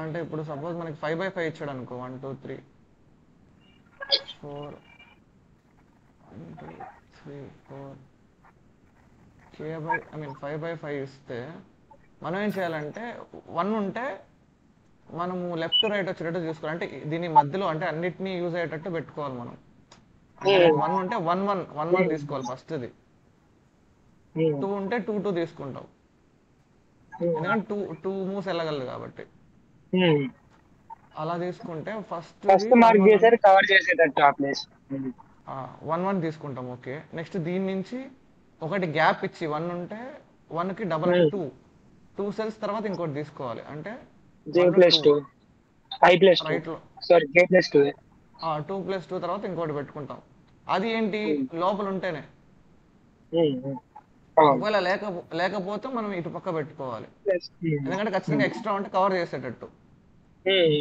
అంటే ఇప్పుడు సపోజ్ మనకి 5/5 ఇచ్చాడు అనుకో, 1 2 3 4 1 2 3 4 5/5 ఇస్తే మనం ఏం చేయాలంటే 1 ఉంటే మనము లెఫ్ట్ రైట్ వచ్చేటట్టు చూసుకోవాలి. అంటే దీని మధ్యలో అంటే అన్నిటినీ యూజ్ అయ్యేటట్టు పెట్టుకోవాలి మనం. అంటే 1 ఉంటే 1 తీసుకోవాలి ఫస్ట్ది. 2 ఉంటే 2 తీసుకుంటాం, ఎందుకంటే 2 మూవ్స్ వెళ్ళగలదు కాబట్టి. అలా తీసుకుంటే ఫస్ట్ మార్క్ చేశారు కవర్ చేసేటట్టు ఆ ప్లేస్. 1 తీసుకుంటాం. ఓకే, నెక్స్ట్ దీని నుంచి ఒకటి గ్యాప్ ఇచ్చి 1 ఉంటే 1కి డబల్ అంటే 2 సెల్స్ తర్వాత ఇంకోటి తీసుకోవాలి. అంటే J+2 I+2 రైట్ లో సారీ J+2 2+2 తర్వాత ఇంకోటి పెట్టుకుంటాం. అది ఏంటి లోపల ఉంటేనే, ఒకవేళ లేకపోతే మనం ఇటు పక్క పెట్టుకోవాలి. ఎందుకంటే ఖచ్చితంగా ఎక్స్ట్రా ఉంటే కవర్ చేసేటట్టు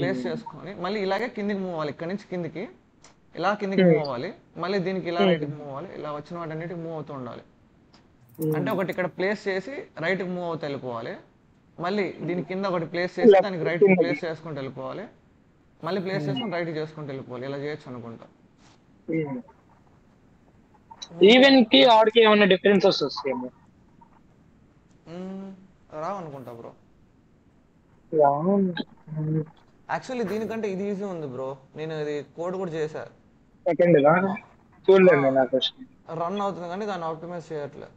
ప్లేస్ చేసుకొని మళ్ళీ ఇలాగే కిందికి మూవ్ అవ్వాలి. ఇక్కడ నుంచి కిందికి ఇలా కిందికి మూవ్ అవ్వాలి, మళ్ళీ దీనికి ఇలా రైట్కి మూవ్ అవ్వాలి. ఇలా వచ్చిన వాటన్నిటికి మూవ్ అవుతూ ఉండాలి. అంటే ఒకటి ఇక్కడ ప్లేస్ చేసి రైట్కి మూవ్ అవుతూ వెళ్ళిపోవాలి, మళ్ళీ దీని కింద ఒకటి ప్లేస్ చేసి దానికి రైట్కి ప్లేస్ చేసుకుంటూ వెళ్ళిపోవాలి, మళ్ళీ ప్లేస్ చేసుకుని రైట్కి చేసుకుంటూ వెళ్ళిపోవాలి. ఇలా చేయొచ్చు అనుకుంటా. ఈవెన్ కి ఆడ్ కి ఏమైనా డిఫరెన్సెస్ వస్తాయేమో, రావనుకుంటా బ్రో. యాక్చువల్లీ దీనికంటే ఇది ఈజీ ఉంది బ్రో. నేను ఇది కోడ్ కూడా చేశా. సెకండ్ చూడలేదు నాకు, రన్ అవుతుంది కానీ దాన్ని ఆప్టిమైజ్ చేయట్లేదు.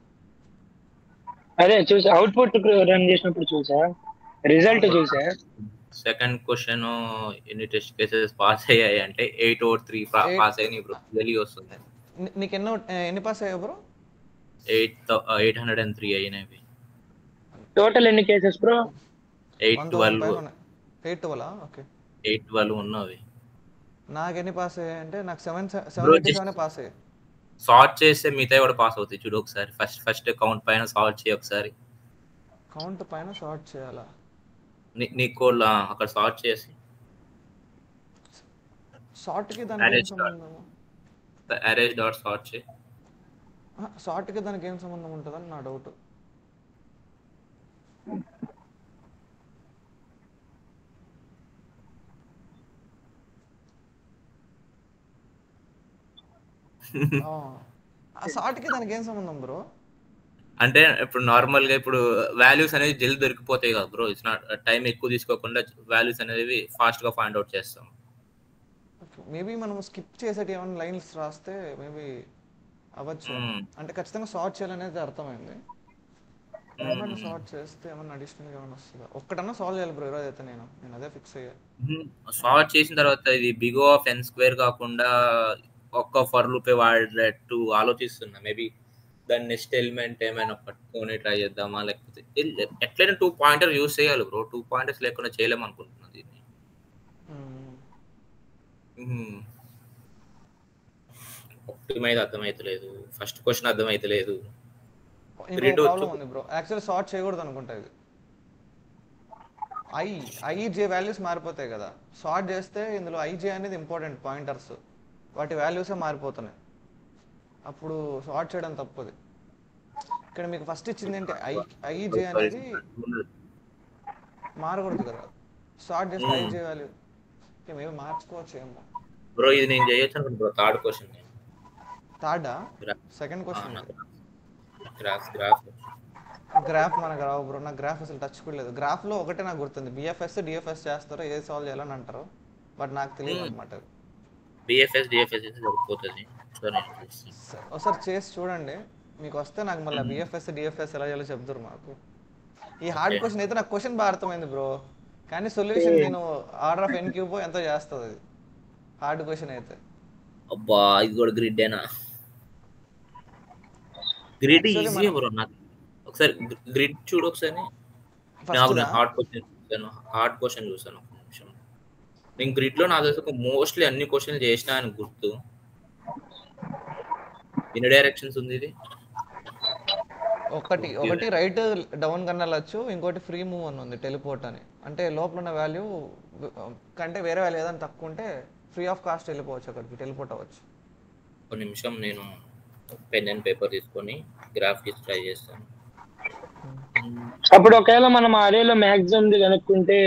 అదే చూసా, అవుట్పుట్ రన్ చేసినప్పుడు చూసా, రిజల్ట్ చూసా. సెకండ్ క్వశ్చన్ ఎన్ని టెస్ట్ కేసెస్ పాస్ అయ్యాయి అంటే 8/3 పాస్ అయ్యాయి బ్రో. తెలియ వస్తుంది. నీకు ఎన్ని పాస్ అయ్యావు బ్రో? 803 అయినవి. టోటల్ ఎన్ని కేసెస్ బ్రో? 812. ఓకే, 812 ఉన్నవి. నాకు ఎన్ని పాస్ అయ్యాయి అంటే నాకు 787 పాస్ అయ్యాయి. సార్ట్ చేస్తే మిగతా కూడా పాస్ అవుతాయి చూడు ఒకసారి. ఫస్ట్ కౌంట్ పైన సార్ట్ చేయి ఒకసారి. కౌంట్ పైన సార్ట్ చేయాలా? నీ కోడ్ అక్కడ సార్ట్ చేసి సార్ట్కి దానికి ఏం సంబంధం? అరేంజ్ డాట్ సార్ట్ చేయి. సార్ట్కి దానికి ఏం సంబంధం ఉంటుందని నా డౌట్. సార్ట్కి దానికి ఏం సంబంధం బ్రో? అంటే ఇప్పుడు నార్మల్ గా ఇప్పుడు వాల్యూస్ అనేది జల్ది దొరికిపోతాయి కదా బ్రో. ఇట్స్ నాట్ టైం ఎక్కువ తీసుకోకుండా వాల్యూస్ అనేవి ఫాస్ట్ గా ఫైండ్ అవుట్ చేస్తాం. మేబీ మనం స్కిప్ చేసేటి ఏమైనా లైన్స్ రాస్తే మేబీ అవ్వచ్చు. అంటే ఖచ్చితంగా సార్ట్ చేయాలనేది అర్థమైంది. ఏమైనా సార్ట్ చేస్తే ఏమన్నా అడిషనల్ గా ఏమైనా వస్తుందా? ఒక్కటన్నా సాల్వ్ చేయాలి బ్రో ఈరోజు అయితే. నేను అదే ఫిక్స్ అయ్యా. సార్ట్ చేసిన తర్వాత ఇది బిగ్ ఆఫ్ n² కాకుండా ఒక్క ఫర్ లూపే వాడేటట్టు ఆలోచిస్తున్నా. మేబీ దాని నెక్స్ట్ ఎలిమెంట్ ఏమైనా పట్టుకొని ట్రై చేద్దామా, లేకపోతే ఎట్లయినా 2 పాయింటర్ యూస్ చేయాలి బ్రో. 2 పాయింటర్స్ లేకుండా చేయలేము అనుకుంటున్నా దీన్ని. ఆప్టిమైజ్ అర్థమైతలేదు, ఫస్ట్ క్వశ్చన్ అర్థమైతలేదు. ఇంకో ప్రాబ్లం ఉంది బ్రో, యాక్చువల్లీ సార్ట్ చేయకూడదు అనుకుంటా ఇది. ఐజే వాల్యూస్ మారిపోతాయి కదా, సార్ట్ చేస్తే ఇందులో ఐజే అనేది ఇంపార్టెంట్ పాయింటర్స్, వాటి వాల్యూసే మారిపోతున్నాయి. అప్పుడు సార్ట్ చేయడం తప్పుది. ఇక్కడ మీకు ఫస్ట్ ఇచ్చింది ఏంటి, ఐజే అనేది మారకూడదు కదా, సార్ట్ చేస్తే ఐజే వాల్యూ మేబీ మార్చుకోవచ్చు ఏమో బ్రో. ఇది నేను చేయొచ్చు అనుకుంటా బ్రో. థర్డ్ క్వశ్చన్ థర్డా, సెకండ్ క్వశ్చన్ గ్రాఫ్ మనకు రావు బ్రో. నాకు గ్రాఫ్ అసలు టచ్ కూడా లేదు. గ్రాఫ్లో ఒకటే నాకు గుర్తుంది, బిఎఫ్ఎస్ డిఎఫ్ఎస్ చేస్తారో ఏది సాల్వ్ చేయాలని అంటారు, బట్ నాకు తెలియదు అనమాట. బిఎఫ్ఎస్ డిఎఫ్ఎస్ సరిపోతుంది. ఒకసారి చేసి చూడండి, మీకు వస్తే నాకు మళ్ళీ బిఎఫ్ఎస్ డిఎఫ్ఎస్ ఎలా చేయాలో చెప్తారు మాకు. ఈ హార్డ్ క్వశ్చన్ అయితే నాకు క్వశ్చన్ బాగా అర్థమైంది బ్రో, కానీ సొల్యూషన్ నేను ఆర్డర్ ఆఫ్ ఎన్ క్యూబ్ ఎంతో చేస్తుంది అది హార్డ్ క్వశ్చన్ అయితే. అబ్బా ఇది కూడా గ్రిడ్డేనా? Grid easy bro. నాకు ఒకసారి గ్రిడ్ చూడు ఒకసారి. హార్డ్ క్వశ్చన్ చూసాను ఒక నిమిషం. నేను గ్రిడ్ లో నాకు తెలిసి మోస్ట్లీ అన్ని క్వశ్చన్లు చేసినా అని గుర్తు. ఎన్ని డైరెక్షన్స్ ఉంది ఇది? ఒకటి రైట్ డౌన్ కన్నా వెళ్ళచ్చు, ఇంకోటి ఫ్రీ మూవ్ అని ఉంది, టెలిపోర్ట్ అని. అంటే లోపల ఉన్న వాల్యూ కంటే వేరే వాల్యూ ఏదైనా తక్కువ ఉంటే ఫ్రీ ఆఫ్ కాస్ట్ వెళ్ళిపోవచ్చు, అక్కడికి టెలిపోర్ట్ అవ్వచ్చు. ఒక నిమిషం నేను పెన్ అండ్ పేపర్ తీసుకొని గ్రాఫ్ గీసి ట్రై చేస్తాను. అప్పుడు ఒకవేళ మనం అరేలో మ్యాక్సిమం కనుక్కుంటే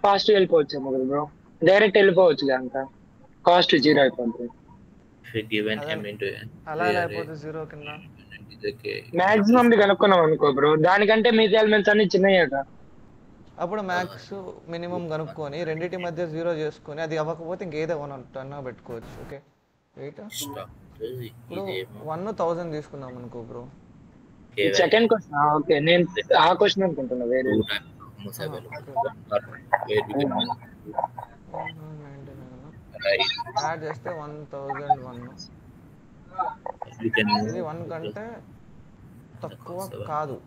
ఫాస్ట్ వెళ్ళిపోవచ్చు బ్రో, డైరెక్ట్ వెళ్ళిపోవచ్చు కనుక కాస్ట్ 0 అయిపోతుంది. అలా అయిపోతే 0 కింద మ్యాక్సిమం కనుక్కున్నాం అనుకో బ్రో, దానికంటే మిగతా ఎలిమెంట్స్ అన్ని చిన్నయ్యాక అప్పుడు మ్యాక్స్ మినిమం కనుక్కొని రెండింటి మధ్య 0 చేసుకొని అది అవ్వకపోతే ఇంకేదో 1 అన్నా పెట్టుకోవచ్చు. ఓకే వెయిట్, ఇప్పుడు 1000 తీసుకుందాం అనుకో బ్రో. సెకండ్ క్వశ్చన్ ఓకే, నేను ఆ క్వశ్చన్ అనుకుంటున్నా వేరే. యాడ్ చేస్తే 1001, ఇది 1 కంటే తక్కువ కాదు.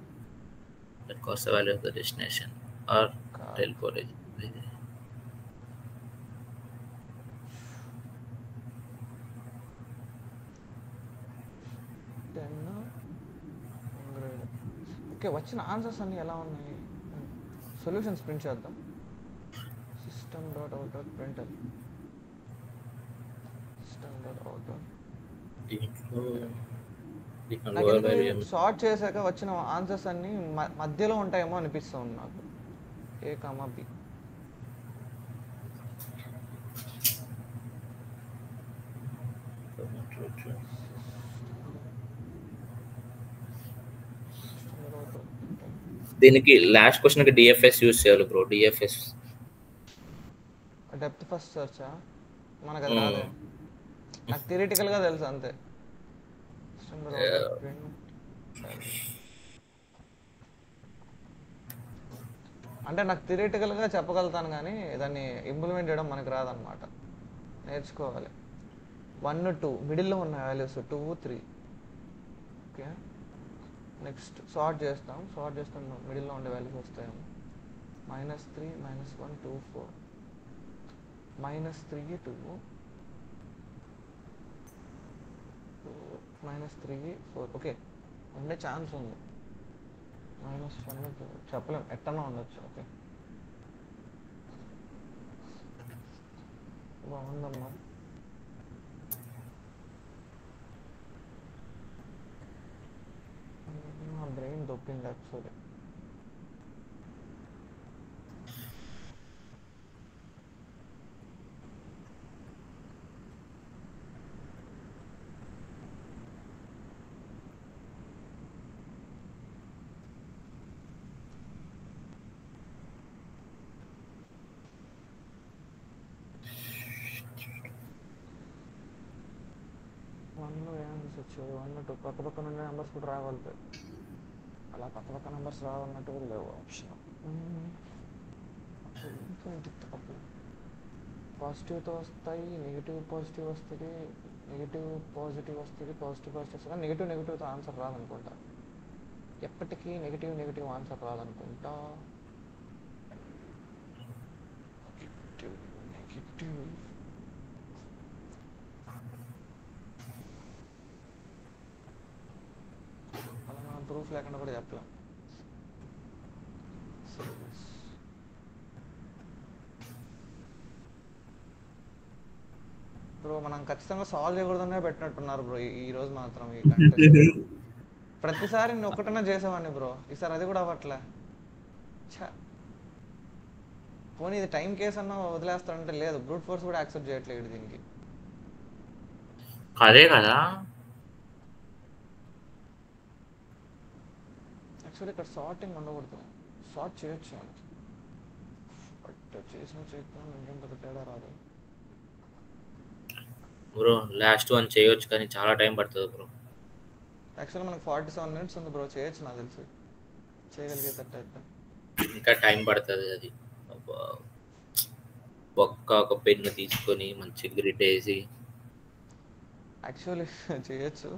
cost the value of the destination or teleport. Okay, వచ్చిన ఆన్సర్స్ అన్ని ఎలా ఉన్నాయి, సొల్యూషన్స్ ప్రింట్ చేద్దాం. System dot out dot printer, system dot out dot. Short చేశాక వచ్చిన ఆన్సర్స్ అన్ని మధ్యలో ఉంటాయేమో అనిపిస్తుంది నాకు. ఏ కామా బి, దీనికి లాస్ట్ క్వశ్చన్ కి డిఎఫ్ఎస్ యూస్ చేయాలి బ్రో. డిఎఫ్ఎస్ డెప్త్ ఫస్ట్ సర్చా, మనకు అది రాదే, నాకు థియరిటికల్ గా తెలుసు అంతే. అంటే నాకు థియరిటికల్ గా చెప్పగలుగుతాను కానీ దాన్ని ఇంప్లిమెంట్ చేయడం మనకు రాదనమాట, నేర్చుకోవాలి. 1 2 మిడిల్లో ఉన్న వాల్యూస్ 2 3. ఓకే నెక్స్ట్ సార్ట్ చేస్తాం, సార్ట్ చేస్తాం మిడిల్లో ఉండే వాల్యూస్ వస్తాయేమో. -3 -1 2 4 -3 2 -3 4. ఓకే ఉండే ఛాన్స్ ఉంది. -1 చెప్పలేం, ఎట్టన్నా ఉండొచ్చు. ఓకే బాగుందమ్మా. నా బ్రెయిన్ దొప్పింది యాక్చువల్లీ. వచ్చేది 1 2 పక్క పక్కన ఉండే నెంబర్స్ కూడా రావాలి. అలా పక్క పక్క నెంబర్స్ రావాలన్నట్టు కూడా లేవు ఆప్షన్. పాజిటివ్తో వస్తాయి, నెగిటివ్ పాజిటివ్ వస్తుంది, నెగిటివ్ పాజిటివ్ వస్తుంది, పాజిటివ్ పాజిటివ్ వస్తుంది. నెగిటివ్తో ఆన్సర్ రాదనుకుంటా. ఎప్పటికీ నెగిటివ్ ఆన్సర్ రాదనుకుంటా. నెగిటివ్ అలా మనం ప్రూఫ్ లేకుండా కూడా చెప్పలేం. బ్రో మనం ఖచ్చితంగా సాల్వ్ చేయకూడదనే పెట్టినట్టున్నారు బ్రో ఈ రోజు మాత్రం ఈ కంటెస్ట్. ప్రతిసారి నేను ఒక్కటన్నా చేసేవాడిని బ్రో, ఈసారి అది కూడా అవ్వట్లే. పోనీ ఇది టైం కేస్ అన్నా వదిలేస్తాడంటే లేదు, బ్రూట్ ఫోర్స్ కూడా యాక్సెప్ట్ చేయట్లేదు దీనికి. అదే కదా. యాక్చువల్లీ ఇక్కడ సార్టింగ్ ఉండకూడదు, సార్ట్ చేయొచ్చు బట్ చేయకుండా ఇంకేం పెద్ద తేడా రాదు. బ్రో లాస్ట్ వన్ చేయొచ్చు కానీ చాలా టైం పడుతుంది బ్రో. యాక్చువల్లీ మనకు 47 minutes ఉంది బ్రో, చేయొచ్చు నాకు తెలిసి, చేయగలిగేటట్టు. ఇంకా టైం పడుతుంది అది. ఒక పెన్ను తీసుకొని మంచి గ్రిడ్ వేసి యాక్చువల్లీ చేయొచ్చు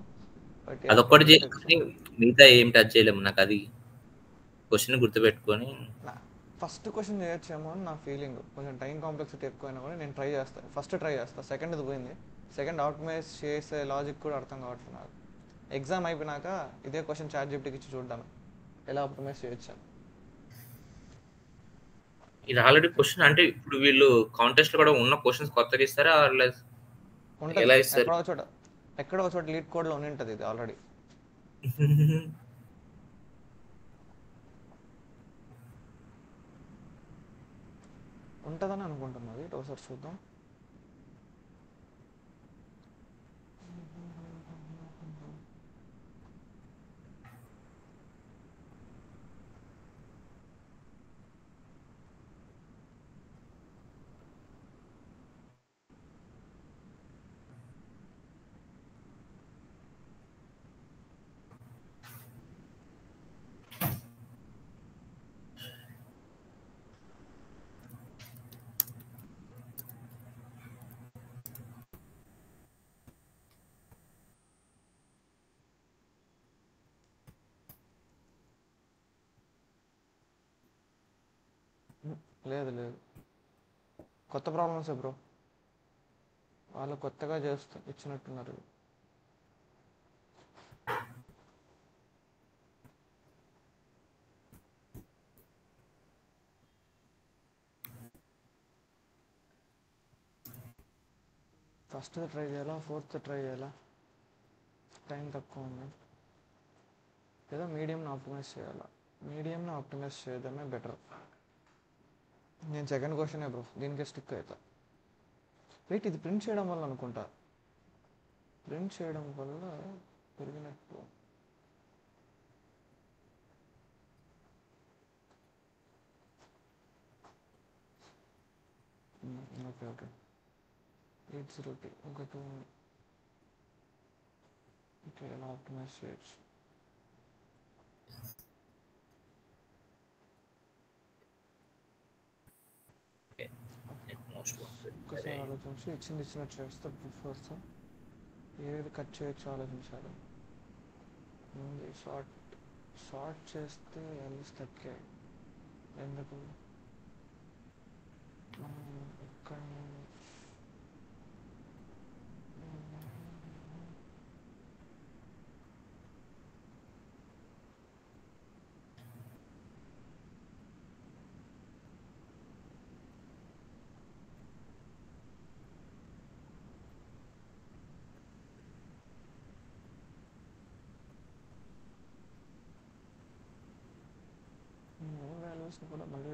బట్ అదొక్కటి చేసుకొని మిగతా ఏం టచ్ చేయలేము. నాకు అది క్వశ్చన్ గుర్తుపెట్టుకొని ఫస్ట్ క్వశ్చన్ చేయొచ్చేమో అని నా ఫీలింగ్. కొంచెం టైం కాంప్లెక్సిటీ ఎక్కువైనా కూడా నేను ఫస్ట్ ట్రై చేస్తాను. సెకండ్ ఇది పోయింది, సెకండ్ ఆప్టిమైజ్ చేసే లాజిక్ కూడా అర్థం కావట్లేదు నాకు. ఎగ్జామ్ అయిపోయినాక ఇదే క్వశ్చన్ ChatGPTకి ఇచ్చి చూద్దాం ఎలా ఆప్టిమైజ్ చేయొచ్చు. ఇది ఆల్రెడీ క్వశ్చన్ అంటే ఇప్పుడు వీళ్ళు కాంటెస్ట్ లో కూడా ఉన్న క్వశ్చన్స్ కొత్తగా ఇస్తారా ఉంటుంది, ఎలా ఇస్తారు? ఎక్కడో చోట లీడ్ కోడ్లో ఉంటుంది ఇది ఆల్రెడీ. ఉంటుందని అనుకుంటున్నది, ఒకసారి చూద్దాం. లేదు కొత్త ప్రాబ్లమ్సే బ్రో, వాళ్ళు కొత్తగా ఇచ్చినట్టున్నారు. ఫస్ట్ ట్రై చేయాలా, ఫోర్త్ ట్రై చేయాలా? టైం తక్కువ ఉంది, లేదా మీడియంని ఆప్టిమైజ్ చేయడమే బెటర్. నేను సెకండ్ క్వశ్చనే బ్రో, దీనికే స్టిక్ అవుతా. వెయిట్, ఇది ప్రింట్ చేయడం వల్ల అనుకుంటా, ప్రింట్ చేయడం వల్ల పెరిగినట్టు. ఓకే 802 ఒకటి. ఓకే, ఎలా ఆప్టిమైజ్ చేయొచ్చు? ఒకసారి ఆలోచించి ఇచ్చినట్టు చేస్తే ఫస్ట్ ఏది కట్ చేయొచ్చు ఆలోచించాలి. ముందు షార్ట్ చేస్తే అన్ని స్టెప్కే ఎందుకు ఇక్కడ వాల్యూస్ని కూడా మళ్ళీ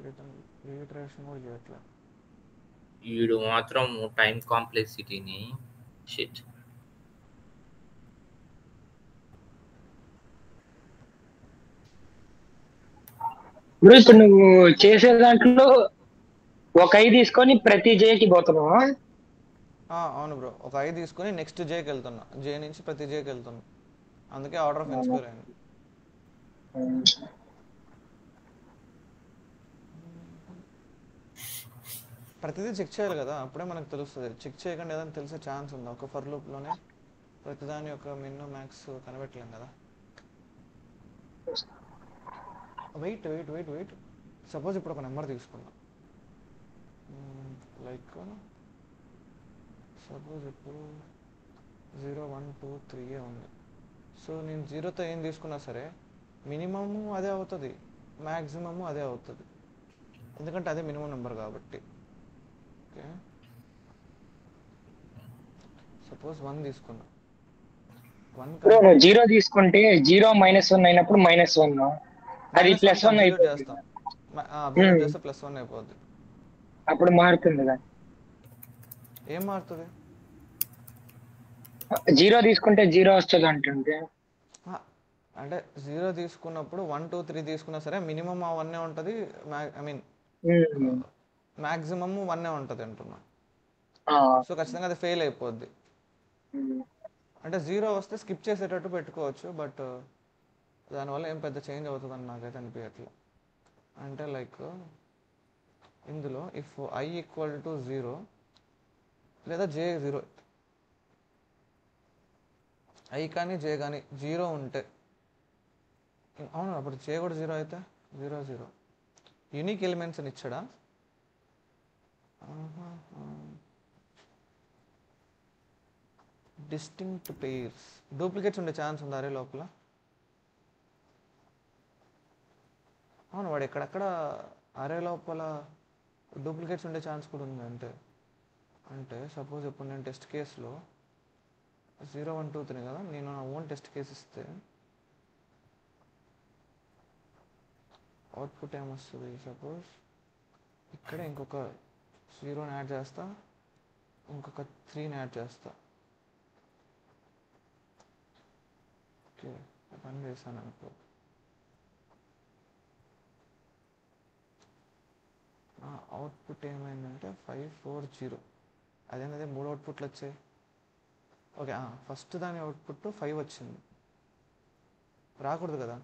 రీఇటరేషన్ కూడా చేయట్లేదు. వీడు మాత్రం టైం కాంప్లెక్సిటీని షిట్. ఇప్పుడు నువ్వు చేసే దాంట్లో ఒక ఐ తీసుకొని ప్రతి జేకి పోతున్నావా? అవును బ్రో, ఒక ఐ తీసుకొని నెక్స్ట్ జేకి వెళ్తున్నా, జే నుంచి ప్రతి జేకి వెళ్తున్నా, అందుకే ఆర్డర్ ఆఫ్ ఇన్స్పైర్ అయింది. ప్రతిదీ చెక్ చేయాలి కదా, అప్పుడే మనకు తెలుస్తుంది. చెక్ చేయకుండా ఏదైనా తెలిసే ఛాన్స్ ఉందా? ఒక ఫర్ లూప్లోనే ప్రతిదాని యొక్క మిన్ మ్యాక్స్ కనిపెట్టలేం కదా. Wait wait wait wait suppose ఇప్పుడు ఒక నెంబర్ తీసుకుందాం. లైక్ సపోజ్ ఇప్పుడు 0 1 2 3 ఉంది. సో నేను 0తో ఏం తీసుకున్నా సరే మినిమము అదే అవుతుంది, మ్యాక్సిమము అదే అవుతుంది, ఎందుకంటే అదే మినిమం నెంబర్ కాబట్టి. ఓకే, సపోజ్ 1 తీసుకున్నా. 1 బ్రో కంటే నువ్వు 0 తీసుకుంటే 0 -1 అయినప్పుడు -1 అది -1కి +1 అబ్జల్యూట్ అయిపోతుంది. చేస్తాం. అబ్జల్యూట్ ఉమ్, చేస్తే +1 అయిపోద్ది. అప్పుడు మారుతుంది కదా. ఏం మారుతుంది? 0 తీసుకుంటే 0 వస్తుంది అంటుంటే. ఆ, అంటే 0 తీసుకున్నప్పుడు 1 2 3 తీసుకున్నా సరే మినిమం ఆ 1 ఉంటుంది, ఐ మీన్ ఉమ్, మ్యాక్సిమమ్ 1 ఉంటుంది అంటున్నా. ఆ, సో ఖచ్చితంగా అది ఫెయిల్ అయిపోద్ది. ఉమ్, అంటే 0 వస్తే స్కిప్ చేసేటట్టు పెట్టుకోవచ్చు, బట్ దానివల్ల ఏం పెద్ద చేంజ్ అవుతుందని నాకైతే అనిపించట్లేదు. అంటే లైక్ ఇందులో ఇఫ్ I = 0 లేదా J 0, I కానీ J కానీ 0 ఉంటే, అవును అప్పుడు J కూడా 0 అయితే 0 0 యూనిక్ ఎలిమెంట్స్ అని ఇచ్చాడా? డిస్టింక్ట్ పెయిర్స్, డూప్లికేట్స్ ఉండే ఛాన్స్ ఉందా అరే లోపల? అవును, వాడు ఎక్కడెక్కడ అరే లోపల డూప్లికేట్స్ ఉండే ఛాన్స్ కూడా ఉంది. అంటే సపోజ్ ఇప్పుడు నేను టెస్ట్ కేసులో 0 1 2 3 కదా, నేను నా ఓన్ టెస్ట్ కేసు ఇస్తే అవుట్పుట్ ఏమొస్తుంది? సపోజ్ ఇక్కడ ఇంకొక 0ని యాడ్ చేస్తా, ఇంకొక 3ని యాడ్ చేస్తా. ఓకే, పని చేశాను అనుకో. అవుట్పుట్ ఏమైందంటే 5 4 0. అదేంటదే 3 అవుట్పుట్లు వచ్చాయి. ఓకే, ఫస్ట్ దాని అవుట్పుట్ 5 వచ్చింది, రాకూడదు కదా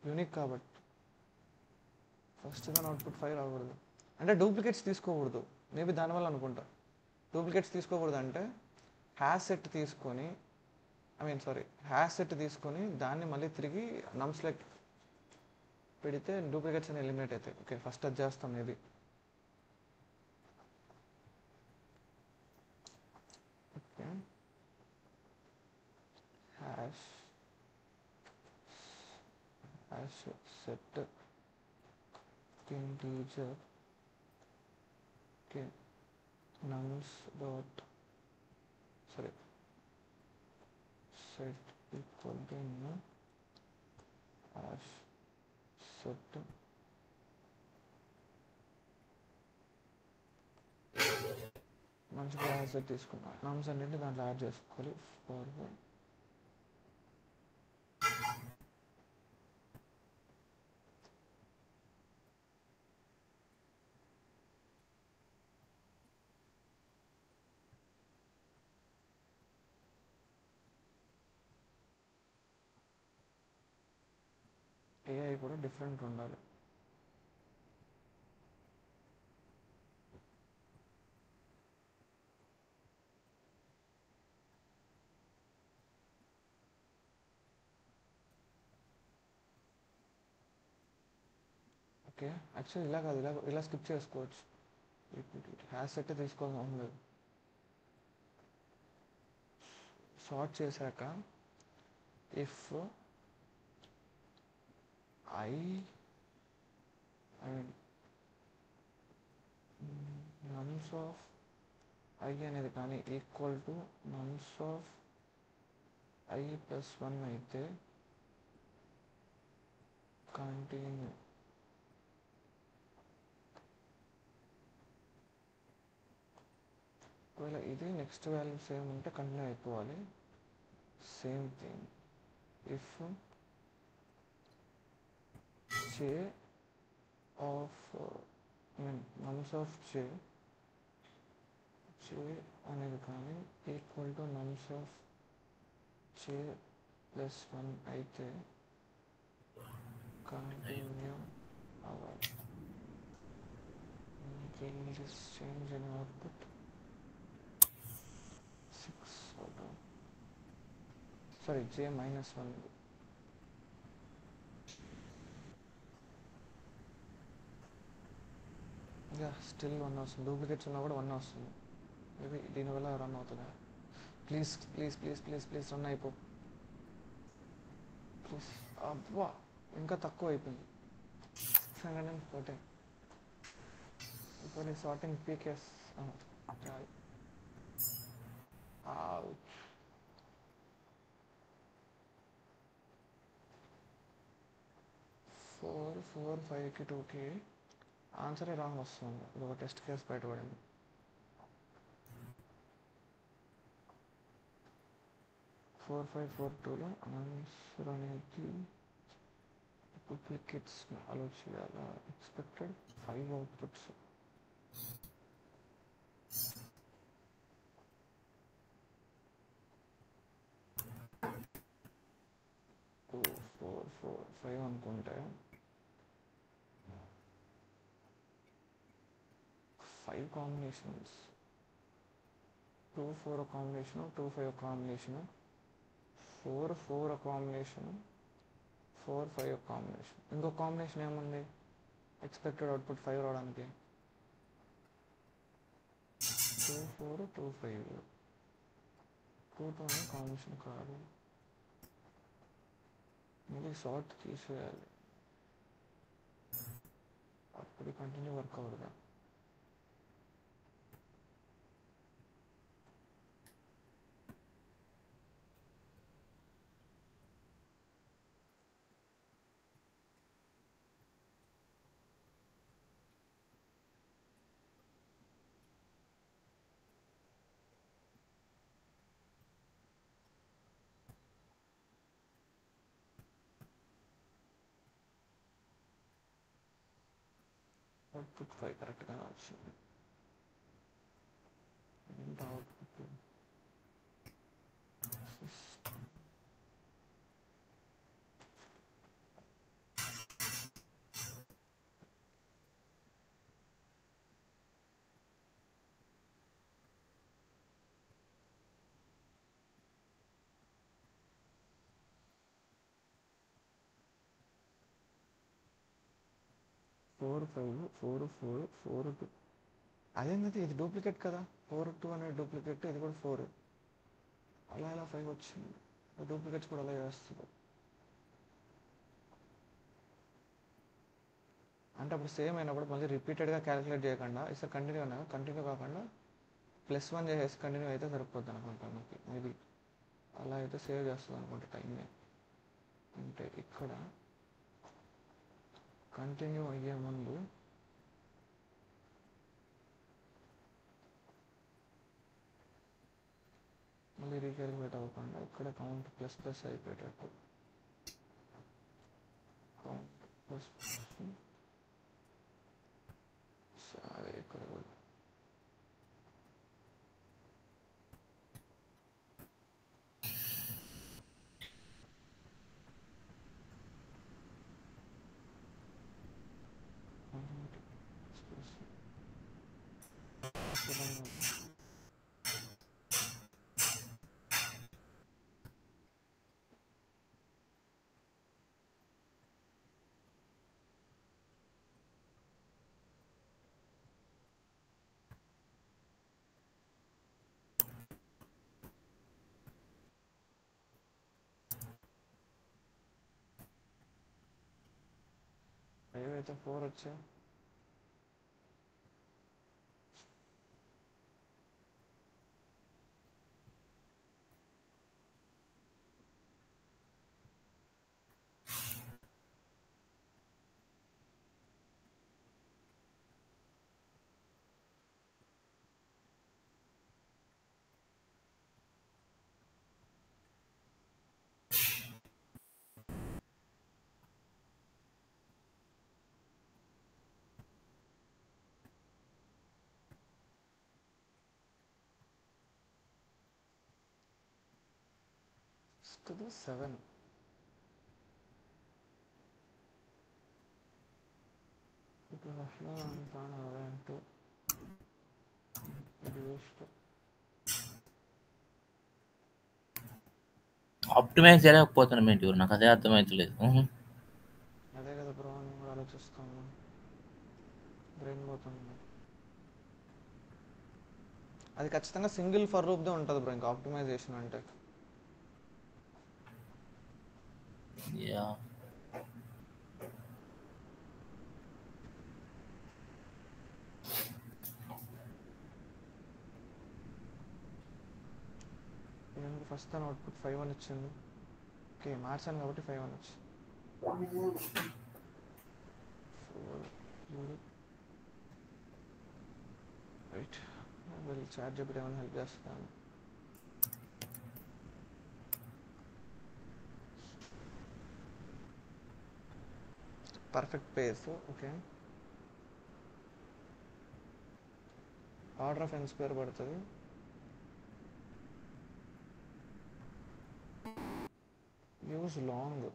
యూనిక్ కాబట్టి. ఫస్ట్ దాని అవుట్పుట్ 5 రాకూడదు అంటే డూప్లికేట్స్ తీసుకోకూడదు, మేబీ దానివల్ల అనుకుంటా. డూప్లికేట్స్ తీసుకోకూడదు అంటే హ్యాష్ సెట్ తీసుకొని, హ్యాష్ సెట్ తీసుకొని దాన్ని మళ్ళీ తిరిగి నమ్స్లెక్ పెడితే డూప్లికేట్స్ అని ఎలిమినేట్ అవుతాయి. ఓకే, ఫస్ట్ అది చేస్తాం maybe. Okay, hash set integer, okay, నమ్స్ dot set equal to hash set మంచిగా హ్యాష్ సెట్ తీసుకున్నా. నమ్స్ అన్నింటినీ దాంట్లో యాడ్ చేసుకోవాలి. ఫార్వర్డ్ AI కూడా డిఫరెంట్ ఉండాలి. ఓకే, యాక్చువల్లీ ఇలా కాదు, ఇలా స్కిప్ చేసుకోవచ్చు. హ్యాష్ సెట్ తీసుకోవాల్సిన లేదు. సార్ట్ చేశాక if I mean నమ్స్ of I అనేది కానీ equal to nums of I + 1 అయితే కంటిన్యూ. ఒకవేళ ఇది నెక్స్ట్ వాల్యూ సేమ్ ఉంటే కంటిన్యూ అయిపోవాలి. Same thing if J of నమ్స్ of J అనేది కానీ equal to nums of J + 1 అయితే కంటిన్యూ అవ్వాలి. change in output 6 sorry j minus 1 still 1 వస్తుంది డూప్లికేట్స్ ఉన్నా కూడా 1 వస్తుంది మేబీ దీనివల్ల రన్ అవుతుందా please please please please please run అయిపో ప్లీజ్ అబ్బా ఇంకా తక్కువ అయిపోయింది 614 ఇప్పుడు సార్టింగ్ పీకేస్ చాలు ఫోర్ ఫోర్ ఫైవ్కి 2కి ఆన్సరే రాంగ్ వస్తుంది ఇది ఒక టెస్ట్ కేసు బయటపడింది 4542లో ఆన్సర్ అనేది డూప్లికేట్స్ని అలో చేయాలా expected 5 outputs two four four five అనుకుంటే 5 combinations 2 4 combination 2 5 combination 4 4 combination 4 5 combination ఇంకో కాంబినేషన్ ఏముంది ఎక్స్పెక్టెడ్ అవుట్పుట్ 5 రావడానికి 2 4 2 5 2 2 అనే కాంబినేషన్ కాదు మళ్ళీ షార్ట్ తీసేయాలి అప్పుడు కంటిన్యూ వర్క్ అవ్వదుగా అవుట్పుట్ 5 కరెక్ట్గా వచ్చింది ఎంత అవుట్పుట్ 4 5 4 4 4 2 అదేంటంటే ఇది డూప్లికేట్ కదా 4 2 అనేది డూప్లికేట్ ఇది కూడా 4 అలా ఎలా 5 వచ్చింది డూప్లికేట్స్ కూడా అలా చేస్తుంది అంటే అప్పుడు సేమ్ అయినప్పుడు మళ్ళీ రిపీటెడ్గా క్యాలిక్యులేట్ చేయకుండా ఇసారి కంటిన్యూ కాకుండా +1 చేసేసి కంటిన్యూ అయితే సరిపోద్ది అనుకుంటాను నాకు మేబీ అలా అయితే సేవ్ చేస్తుంది అనుకుంటా టైంని అంటే ఇక్కడ కంటిన్యూ అయ్యే ముందు మళ్ళీ రీక్యాలిక్యులేట్ అవ్వకుండా ఇక్కడ కౌంట్ ++ అయిపోయేటట్టు కౌంట్ ++ సరే ఇక్కడ కూడా ఏవైతే 4 వచ్చాయి to the 7 ఇప్పుడు అసలు 2 ఆప్టిమైజ్ చేయలేకపోతున్నాం ఏంటి బ్రో, నాకు అదే అర్థమవుతలేదు. అదే కదా బ్రో నేను కూడా ఆలోచిస్తాను, బ్రెయిన్ పోతుంది. అది ఖచ్చితంగా సింగిల్ ఫర్ రూప్దే ఉంటుంది బ్రో, ఇంకా ఆప్టిమైజేషన్ అంటే. యా నేను ఫస్ట్ టైం అవుట్పుట్ 5 ఇచ్చింది. ఓకే మార్చాను కాబట్టి 5 వచ్చింది. రైట్, వీళ్ళు చాట్ చెప్పి ఏమైనా హెల్ప్ చేస్తాను. Perfect pace. Okay, order of inspire పడుతుంది. Use long.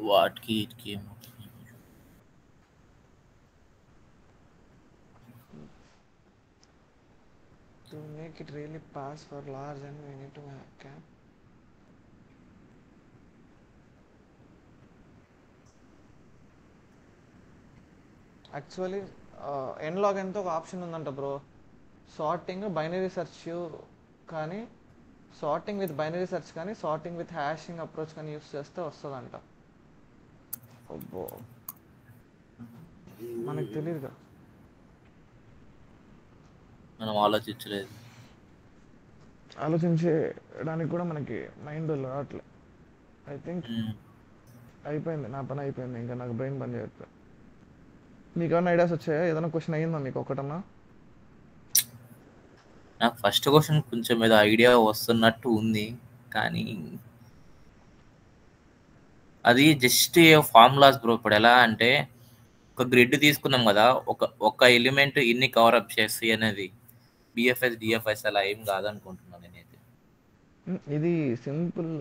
వాటికి ఇటుకి To make it really pass for large and we need to have cap. Actually analogue ఎంతో ఒక ఆప్షన్ ఉందంట బ్రో, సార్టింగ్ బైనరీ సెర్చ్ కానీ, సార్టింగ్ విత్ బైనరీ సెర్చ్ కానీ, sorting with hashing approach కానీ use చేస్తే వస్తుందంట. అబ్బో మనకు తెలియదుగా, మనం ఆలోచించలేదు. ఆలోచించడానికి కూడా మనకి మైండ్ రావట్లే. ఐ థింక్ అయిపోయింది, నా పని అయిపోయింది, ఇంకా నాకు బ్రెయిన్ పని చేయట్లేదు. మీకు ఏమైనా ఐడియాస్ వచ్చాయా? ఏదైనా క్వశ్చన్ అయ్యిందా మీకు ఒకటన్నా? నాకు ఫస్ట్ క్వశ్చన్ కొంచెం ఏదో ఐడియా వస్తున్నట్టు ఉంది, కానీ అది జస్ట్ ఫార్ములాస్ బ్రో. ఇప్పుడు ఎలా అంటే ఒక గ్రిడ్ తీసుకున్నాం కదా, ఒక ఎలిమెంట్ ఇన్ని కవరప్ చేస్తాయి అనేది బిఎఫ్ఎస్ డిఎఫ్ఎస్ అలా ఏం కాదనుకుంటున్నాను నేనైతే. ఇది సింపుల్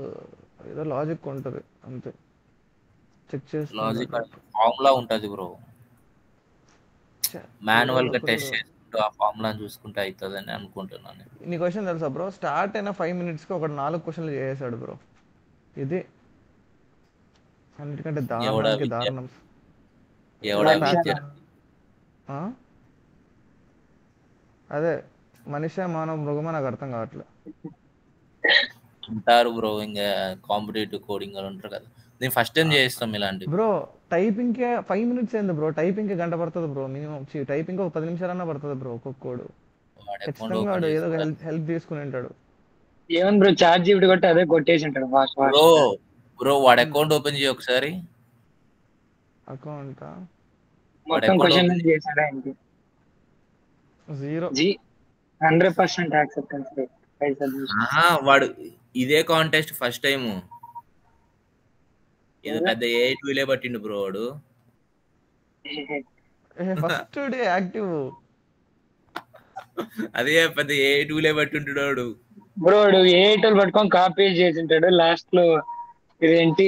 ఏదో లాజిక్ ఉంటుంది అంతే, చెక్ చేసి లాజిక్ ఫార్ములా ఉంటుంది బ్రో, మాన్యువల్ గా టెస్ట్ చేసుకుంటూ ఆ ఫార్ములా చూసుకుంటే అవుతుంది అని అనుకుంటున్నాను. నీ క్వశ్చన్ తెలుసా బ్రో? స్టార్ట్ అయిన 5 minutesకి ఒక 4 క్వశ్చన్లు చేసాడు బ్రో. ఇది అన్నిటికంటే దారుణానికి దారుణం. అదే మనిషి మానవ మృగమా నాకు అర్థం కావట్లేదు అంటారు బ్రో. ఇంకా కాంపిటేటివ్ కోడింగ్ అని ఉంటారు కదా, నేను ఫస్ట్ టైం చేస్తాం ఇలాంటి బ్రో. టైపింగ్కే 5 minutes ఏంది బ్రో, టైపింగ్కి గంట పడుతుంది బ్రో మినిమం. టైపింగ్ ఒక 10 నిమిషాలన్నా పడుతుంది బ్రో ఒక్కొక్క కోడ్. ఖచ్చితంగా వాడు ఏదో హెల్ప్ తీసుకుని ఉంటాడు. ఏమన్ బ్రో, చార్జ్ జీపీటీ కొట్టి అదే కొట్టేసి ఉంటాడు ఫాస్ట్ బ్రో. బ్రో వాడు అకౌంట్ ఓపెన్ చేయి ఒకసారి. అకౌంట్ మొత్తం క్వశ్చన్ చేశాడు ఆయనకి. 0 100% యాక్సెప్టెన్స్ రేట్. వాడు ఇదే కాంటెస్ట్ ఫస్ట్ టైం ఏదో పెద్ద ఏ టూలే పట్టిండు బ్రో వాడు. ఫస్ట్ డే యాక్టివ్, అదే పెద్ద ఏ టూలే పట్టింటాడు వాడు. బ్రో వాడు ఏ టూల్ పట్టుకొని కాపీ చేసి ఉంటాడు. లాస్ట్ లో ఇదేంటి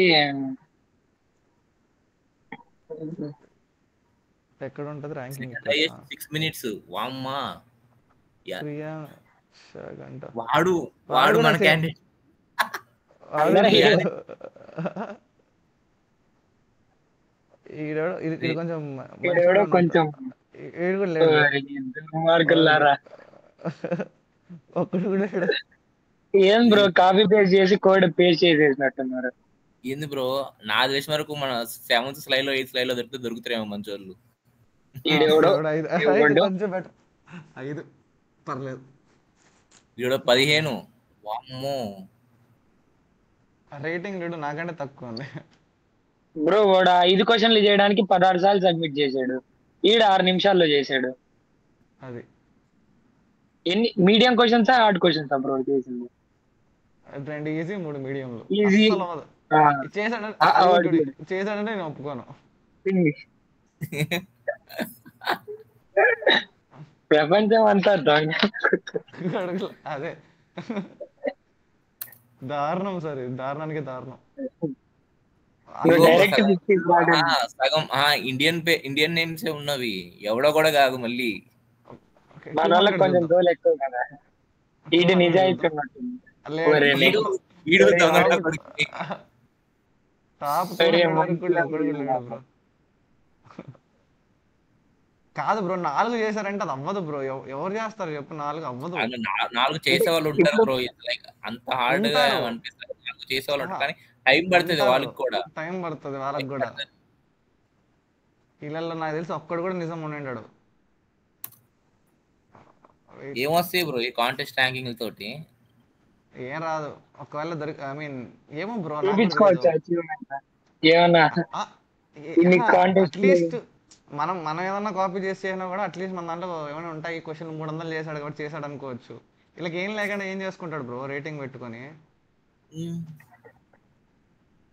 ఎక్కడ ఉంటది ర్యాంకింగ్? 6 minutes. వామ్మా, గంట. వాడు మన క్యాండిడేట్. ఇది కొంచెం కొంచెం మార్కులారా ఒక్కడు కూడా ఏం బ్రో, కాపీ పేస్ట్ చేసి కోడ్ పేస్ట్ చేసేసినట్టున్నారు. ఏంది బ్రో, నా తెలిసిన వరకు మన 7th slide లో 8th slide లో దొరుకుతారేమో మంచి వాళ్ళు. 5 పర్లేదు, 15. వామ్మో, రేటింగ్ లీడు నాకంటే తక్కువ ఉంది బ్రో. వాడు 5 క్వశ్చన్లు చేయడానికి 16 సార్లు సబ్మిట్ చేశాడు. ఈడ 6 నిమిషాల్లో చేశాడు. అది ఎన్ని medium questions, hard questions bro చేసింది? 2 ఈజీ 3 మీడియంలు. ఈజీ చేశాడంటే నేను ఒప్పుకోను. ప్రపంచం అంతా అదే దారుణం సార్, దారుణానికి దారుణం. నువ్వు ఇదిగో డైరెక్ట్ సగం 50 వాడు. సగం ఇండియన్ నేమ్స్ ఉన్నవి. ఎవడో కూడా కాదు మళ్ళీ. ఓకే మన 200 వాళ్ళకి కొంచెం చూద్దాం దోలు ఎక్కువ కదా. ఈడు 200 నిజాయితీ చూద్దాం ఉన్నట్టుంది. లేడు ఒరే వీడు వీడు ఒరే దొంగ వాడు. కొడుకు. టాప్ ఒరే 200 వరకు కూడా మంచిగా ఒక్కడు కూడా లేడు బ్రో. కాదు బ్రో 4 చేశారంటే అది అవ్వదు బ్రో. ఎవరు చేస్తారు చెప్పు? 4 అవ్వదు. 4 చేసే వాళ్ళు ఉంటారు బ్రో. లైక్ అంత హార్డ్ గా ఉంటారు. అనిపిస్తారు. 4 చేసే వాళ్ళు ఉంటారు ఆహా, కానీ టైం పడుతుంది ఉంటారు. వాళ్ళకి కూడా. టైం పడుతుంది వాళ్ళకి కూడా. వీళ్ళల్లో నాకు తెలిసి ఒక్కడు కూడా నిజం ఉండాడు. ఏమొస్తాయి బ్రో ఈ కాంటెస్ట్ ర్యాంకింగ్ తోటి? ఏం రాదు. ఒకవేళ ఐ మీన్ ఏమో బ్రో నాకు కూడా చూపించుకోవచ్చు తెలీదు. అచీవ్మెంట్ ఏమన్నా ఆ, ఇన్ని కాంటెస్ట్ అట్లీస్ట్ మనం ఏదన్నా కాపీ చేసి చేసినా కూడా అట్లీస్ట్ మన దాంట్లో ఏమైనా ఉంటాయి. ఈ క్వశ్చన్ 300 చేశాడు కాబట్టి చేశాడు అనుకోవచ్చు. వీళ్ళకి ఏం లేకుండా ఏం చేసుకుంటాడు బ్రో రేటింగ్ పెట్టుకొని.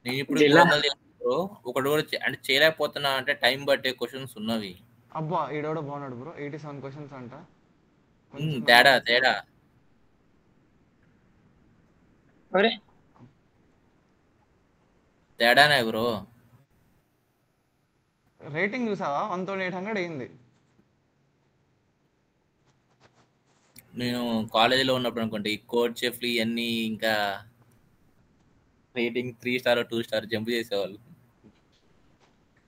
నేను ఇప్పుడు జిల్లా 300 చేస్తాను బ్రో. ఒకటి కూడా అంటే చేయలేకపోతున్నా అంటే టైం పట్టే క్వశ్చన్స్ ఉన్నవి. అబ్బా ఈడోడ బాగున్నాడు బ్రో. 87 క్వశ్చన్స్ అంట. కొంచెం తేడా ఏమన్నా తేడా ఒరే తేడానే బ్రో. రేటింగ్ చూసావా? 1800 అయింది. నేను కాలేజీలో ఉన్నప్పుడు అనుకుంటే ఈ కోడ్ చెఫ్లు ఇవన్నీ ఇంకా రేటింగ్ 3 స్టార్ 2 స్టార్ జంప్ చేసేవాళ్ళు.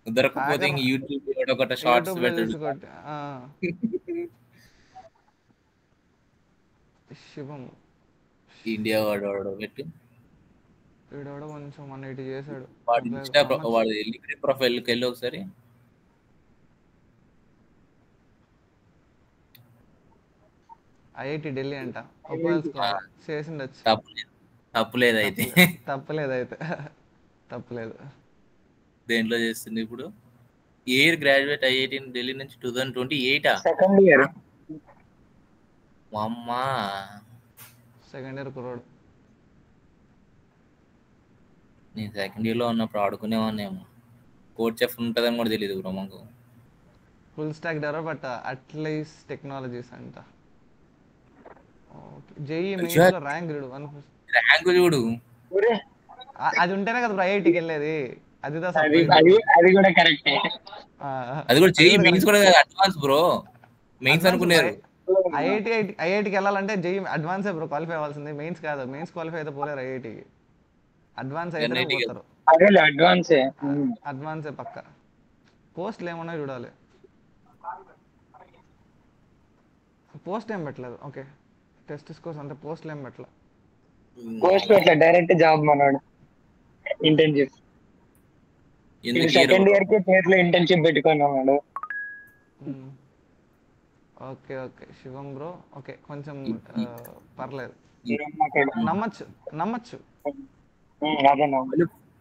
దొరకకపోతే ఇంక యూట్యూబ్ ఒకటి షార్ట్స్ యూట్యూబ్ లో పెట్టడు. చూసుకోండి. శివం ఇండియా వాడు పెట్టి వీడోడ కొంచెం 180 చేశాడు. వాడు ఇన్స్టా వాడు లింక్డ్ఇన్ ప్రొఫైల్కి వెళ్ళి ఒకసారి ఐఐటి ఢిల్లీ అంట. చేసిండొచ్చు. తప్పులేదు అయితే. తప్పలేదు. తప్పలేదు. దేంట్లో చేస్తుంది ఇప్పుడు? ఇయర్ గ్రాడ్యుయేట్ ఐఐటి ఢిల్లీ నుంచి 2028 సెకండ్ ఇయర్ అమ్మా. సెకండ్ ఇయర్ కుర్రోడు. నేను సెకండ్ ఇయర్ లో ఉన్నప్పుడు ఆడుకునేవాన్నేమో. కోడ్ చెఫ్ ఉంటుందని కూడా తెలియదు బ్రో మాకు. ఫుల్ స్టాక్ డెవలప్ అట్లైస్ టెక్నాలజీస్ అంట. జేఈ మెయిన్స్ లో ర్యాంక్ ర్యాంక్ చూడు. అది ఉంటేనే కదా బ్రో ఐఐటికి వెళ్ళేది. అది కూడా కరెక్టే. అది కూడా జేఈ మెయిన్స్ కూడా అడ్వాన్స్ బ్రో. మెయిన్స్ అనుకున్నారు. ఐఐటికి వెళ్ళాలంటే జేఈ అడ్వాన్సే బ్రో క్వాలిఫై అవ్వాల్సింది. మెయిన్స్ కాదు. మెయిన్స్ క్వాలిఫై అయితే పోలేరు ఐఐటికి. అడ్వాన్స్ అయితే పోతారు. అడ్వాన్సే పక్క. పోస్ట్లు ఏమన్నా చూడాలి. పోస్ట్ ఏం పెట్టలేదు. ఓకే టెస్ట్ స్కోర్స్ అంటే పోస్ట్లు ఏం పెట్టలేదు. పోస్ట్ పెట్టలే డైరెక్ట్ జాబ్ మనోడు ఇంటర్న్షిప్. సెకండ్ ఇయర్ కి చేతిలో ఇంటర్న్షిప్ పెట్టుకున్నాడు. ఓకే శివం బ్రో. ఓకే కొంచెం పర్లేదు. నమ్మచ్చు.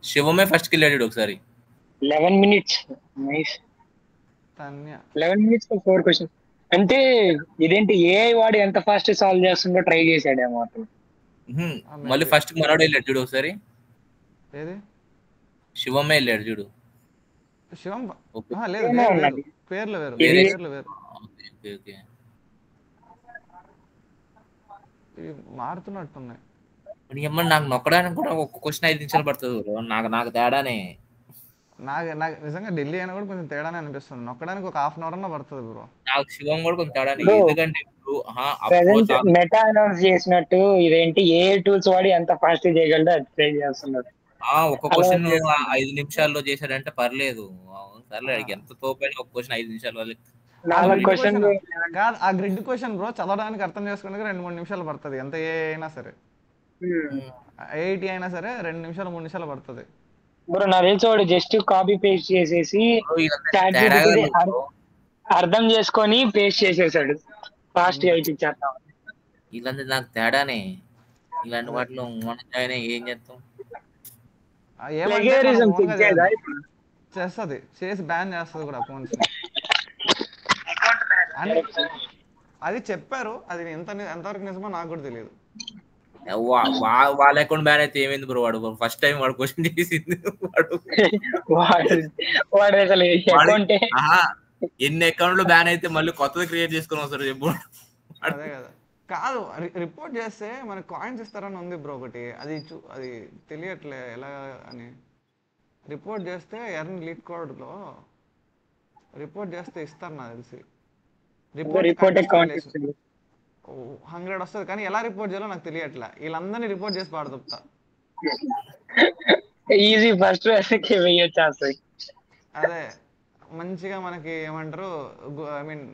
శివమే ఫస్ట్ కి వెళ్ళాడు ఒకసారి. 11 minutes. నైస్. 11 minutes 4 questions. అంటే ఇదేంటి ఏఐ వాడు ఎంత ఫాస్ట్ సాల్వ్ చేస్తుందో ట్రై చేశాడేమో అతను. మళ్ళీ ఫస్ట్ మనోడు వెళ్ళాడు చూడు ఒకసారి. ఏది? శివమే వెళ్ళాడు చూడు. శివం లేదు. పేర్లు వేరు. మారుతున్నట్టున్నాయి. నాకు నొక్కడానికి కూడా ఒక క్వశ్చన్ 5 నిమిషాలు పడుతుంది బ్రో. నాకు తేడానే. నాకు నిజంగా ఢిల్లీ అయినా కూడా కొంచెం తేడానే అనిపిస్తుంది. నొక్కడానికి ఒక హాఫ్ అన్ అవర్ అన్నా పడుతుంది బ్రో. నాకు శివం కూడా కొంచెం తేడానే. ఎందుకంటే మెటా అనౌన్స్ చేసినట్టు ఇదేంటి ఏ టూల్స్ వాడి ఎంత ఫాస్ట్ చేయగలదో అది ట్రై చేస్తున్నారు. ఒక క్వశ్చన్ 5 నిమిషాల్లో చేశాడంటే పర్లేదు. సర్లే ఎంత తోపైన ఒక క్వశ్చన్ 5 నిమిషాలు. 4 క్వశ్చన్ కాదు ఆ గ్రిడ్ క్వశ్చన్ బ్రో చదవడానికి అర్థం చేసుకోవడానికి 2-3 నిమిషాలు పడుతుంది. ఎంత ఏ అయినా సరే. ఐఐటి అయినా సరే 2 నిమిషాలు 3 నిమిషాలు పడుతుంది బ్రో. నాకు తెలిసి వాడు జస్ట్ కాపీ పేస్ట్ చేసేసి అర్థం చేసుకొని పేస్ట్ చేసేసాడు. ఫాస్ట్ గా ఇచ్చేస్తాం. ఇలాంటి నాకు తేడానే. ఇలాంటి వాటిలో మనం జాయిన్ ఏం చేస్తాం? చేస్తుంది. చేసి బ్యాన్ చేస్తుంది కూడా ఫోన్స్. అది చెప్పారు. అది ఎంతవరకు నిజమో నాకు కూడా తెలియదు. వాళ్ళ అకౌంట్ బ్యాన్ అయితే ఏమైంది బ్రో? వాడు ఫస్ట్ టైం వాడు క్వశ్చన్ చేసింది. వాడు అసలు ఎన్ని అకౌంట్లు బ్యాన్ అయితే మళ్ళీ కొత్తది క్రియేట్ చేసుకుని వస్తారు చెప్పు. అదే కదా. కాదు రిపోర్ట్ చేస్తే మనకు కాయిన్స్ ఇస్తారని ఉంది బ్రో ఒకటి. అది తెలియట్లే ఎలా అని. రిపోర్ట్ చేస్తే ఎర్న్ లీడ్ కోడ్లో రిపోర్ట్ చేస్తే ఇస్తారు నాకు తెలిసి. రిపోర్ట్ రిపోర్ట్ కంటెస్ట్ కాంటెస్ట్ 100 వస్తుంది, కానీ ఎలా రిపోర్ట్ చేయాలో నాకు తెలియట్లా. వీళ్ళందరినీ రిపోర్ట్ చేసి పాడుతా. ఈజీ ఫస్ట్ వెయ్యొచ్చు వస్తాయి. అదే మంచిగా మనకి ఏమంటారు, ఐ మీన్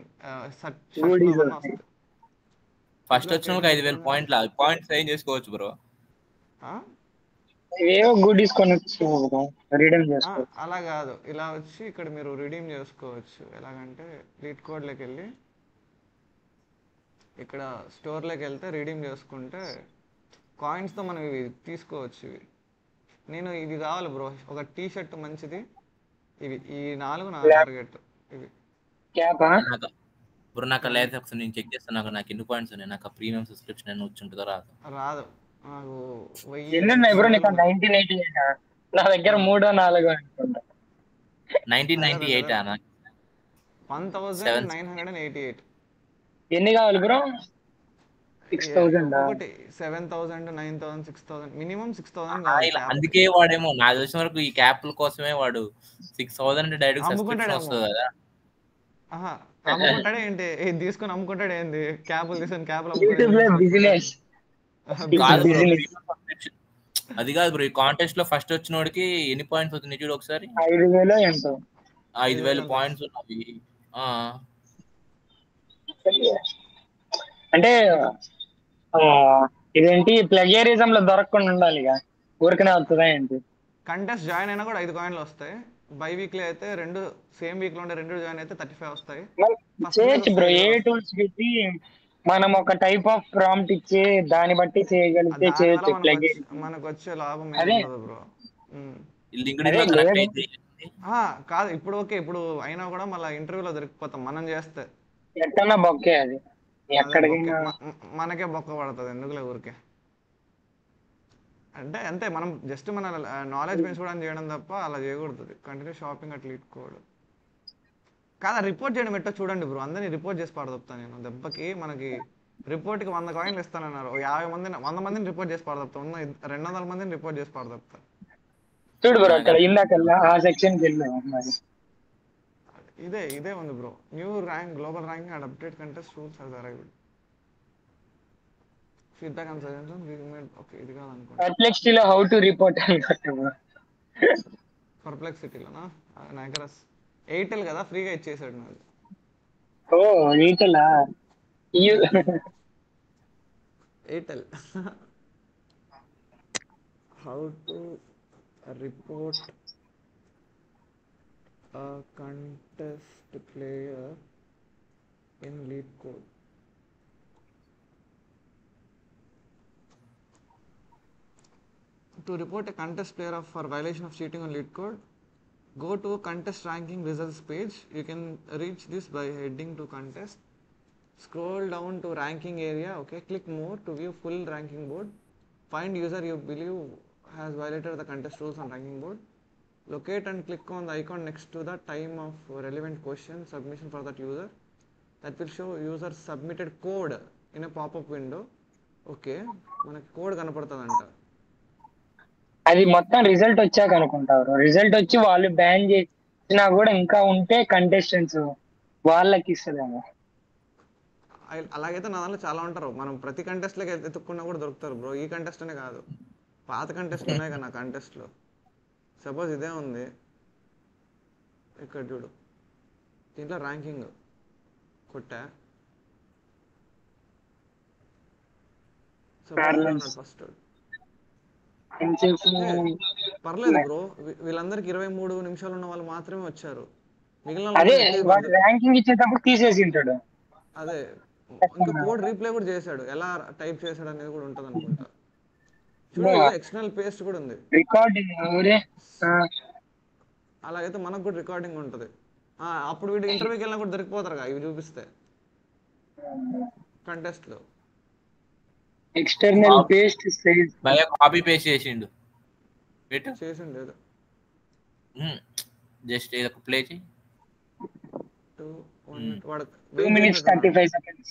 Goodies అవన్నీ వస్తాయి. వస్తాయి. ఫస్ట్ వచ్చిన వాళ్ళకి 5,000 పాయింట్లు పాయింట్స్ ఏం చేసుకోవచ్చు బ్రో. ఆ? ఏవో గుడీస్ కొనొచ్చు రీడమ్ ఆ, చేసుకోవచ్చు. అలా కాదు, ఇలా వచ్చి ఇక్కడ మీరు రిడీమ్ చేసుకోవచ్చు. ఎలాగంటే లీడ్ కోడ్లోకి వెళ్ళి ఇక్కడ స్టోర్లోకి వెళ్తే రిడీమ్ చేసుకుంటే కాయిన్స్తో మనం ఇవి తీసుకోవచ్చు. నేను ఇవి కావాలి బ్రో, ఒక టీ షర్ట్ మంచిది, ఈ 4 నా టార్గెట్. ఇవి క్యాపా నాకు బ్రో నాకు లేదు, ఒకసారి నేను చెక్ చేస్తాను. నాకు ఎన్ని పాయింట్స్ ఉన్నాయి, నాకు ప్రీమియం సబ్స్క్రిప్షన్ అని వచ్చి ఉంటుందో రాదు. రాదు నాకు. ఎన్ని ఉన్నాయి బ్రో 1000 నీకు? 1988 నా దగ్గర 3-4 అనుకుంటా. 1998 నాకు 1988. ఎన్ని కావాలి బ్రో? 6,000 ఒకటి 7,000, 9,000, 6,000, మినిమం 6,000 కావాలి. అందుకే వాడేమో నాకు తెలిసిన వరకు ఈ క్యాప్ల కోసమే వాడు 6,000 డైరెక్ట్ సబ్స్క్రిప్షన్ వస్తుంది కదా. అమ్ముకుంటాడే ఏంటి, ఇది తీసుకొని అమ్ముకుంటాడు ఏంది, క్యాపులు తీసుకొని క్యాపులు యూట్యూబ్ లో బిజినెస్ కాదు బ్రో, business. premium subscription. అది కాదు బ్రో, ఈ కాంటెస్ట్ లో ఫస్ట్ వచ్చిన వాడికి ఎన్ని పాయింట్స్ అవుతుంది చూడు ఒకసారి. 5,000 ఎంతో 5,000 పాయింట్స్ ఉన్నవి. అంటే ఇదేంటి ప్లగేరిజం లో దొరకకుండా ఉండాలి ఇక, ఊరికనే వస్తుందా ఏంటి? కంటెస్ట్ జాయిన్ అయినా కూడా 5 కాయిన్లు వస్తాయి. బై వీక్లీ అయితే సేమ్ వీక్ లో ఉండే 2 జాయిన్ అయితే 35 వస్తాయి. చేయొచ్చు బ్రో, ఏ టూల్స్ పెట్టి మనం ఒక టైప్ ఆఫ్ ప్రాంప్ట్ ఇచ్చి దాన్ని బట్టి చేయగలిగితే చేయొచ్చు. మనకు వచ్చే లాభం అదే. ఉండదు బ్రో. లింక్డ్ఇన్ లో కనెక్ట్ అయితే కాదు, ఇప్పుడు ఓకే, ఇప్పుడు అయినా కూడా మళ్ళీ ఇంటర్వ్యూలో దొరికిపోతాం మనం చేస్తే. ఎక్కడన్నా బొక్కే అది, అదే ఎక్కడికైనా మనకే బొక్క పడుతుంది, ఎందుకులే ఊరికే. అంటే అంతే, మనం జస్ట్ మన నాలెడ్జ్ పెంచుకోవడానికి చేయడం తప్ప అలా చేయకూడదు. కంటిన్యూ షాపింగ్ అట్లా ఇట్టుకోవడం కాదా. రిపోర్ట్ చేయడం ఎట్టో చూడండి బ్రో, అందరినీ రిపోర్ట్ చేసి పాడదొప్తాను నేను. దెబ్బకి మనకి రిపోర్ట్కి 100 కాయిన్లు ఇస్తానన్నారు, 50 మందిని 100 మందిని రిపోర్ట్ చేసి పాడదొప్తా, ఉన్న 200 మందిని రిపోర్ట్ చేసి పాడదొప్తా. చూడు బ్రో, అక్కడ ఇందాకల్లా ఆ సెక్షన్కి వెళ్ళాం మరి. ఇదే ఉంది bro. New rank global ranking and update contest rules has arrived. Feedback and suggestion okay, ఇది కాదనుకోండి. పర్ప్లెక్సిటీలో హౌ టు రిపోర్ట్ అనుకుంటా. పర్ప్లెక్సిటీలోనా? నాకరస్ ఎయిర్టెల్ కదా, ఫ్రీగా ఇచ్చేసాడు నాకు. ఓ Airtel Airtel. How to report a contest player in lead code. To report a contest player for violation of cheating on lead code, go to contest ranking results page. You can reach this by heading to contest, scroll down to ranking area, okay, click more to view full ranking board, find user you believe has violated the contest rules on ranking board, locate and click on the icon next to the time of relevant question submission for that user. That will show user submitted code in a pop-up window. Okay, మనకి code కనపడుతుందంట. అది మొత్తం result వచ్చాక అనుకుంటారు. Result వచ్చి వాళ్ళు ban చేసినా కూడా ఇంకా ఉంటే కంటెస్టెంట్స్ వాళ్ళకి ఇస్తుందేమో. అలాగైతే నా దాంట్లో చాలా ఉంటారు. మనం ప్రతి కంటెస్ట్లోకి ఎత్తుక్కున్నా కూడా దొరుకుతారు బ్రో. ఈ కంటెస్ట్ అనే కాదు, పాత కంటెస్ట్లు ఉన్నాయి కదా నా కంటెస్ట్లో. సపోజ్ ఇదే ఉంది, ఇక్కడ చూడు, దీంట్లో ర్యాంకింగ్ కొట్టా. సపోజ్ ఫస్ట్ పర్లేదు బ్రో, వీళ్ళందరికి 23 నిమిషాలు ఉన్న వాళ్ళు మాత్రమే వచ్చారు. మిగిలిన అదే వాడు ర్యాంకింగ్ ఇచ్చేటప్పుడు తీసేసి ఉంటాడు. అదే ఇంకా కోడ్ రీప్లే కూడా చేశాడు, ఎలా టైప్ చేశాడు అనేది కూడా ఉంటుంది అనుకుంటా. చూడు, ఎక్స్టర్నల్ పేస్ట్ కూడా ఉంది, రికార్డింగ్. అలాగైతే మనకు కూడా రికార్డింగ్ ఉంటుంది. అప్పుడు వీడు ఇంటర్వ్యూకి వెళ్ళినా కూడా దొరికిపోతారు ఇవి చూపిస్తే కంటెస్ట్లో. ఎక్స్టర్నల్ పేస్ట్ భయ కాపీ పేస్ట్ చేసిండు, చేసిండు ఏదో. జస్ట్ ఏదో ప్లే చేయి. 2 minutes 35 seconds.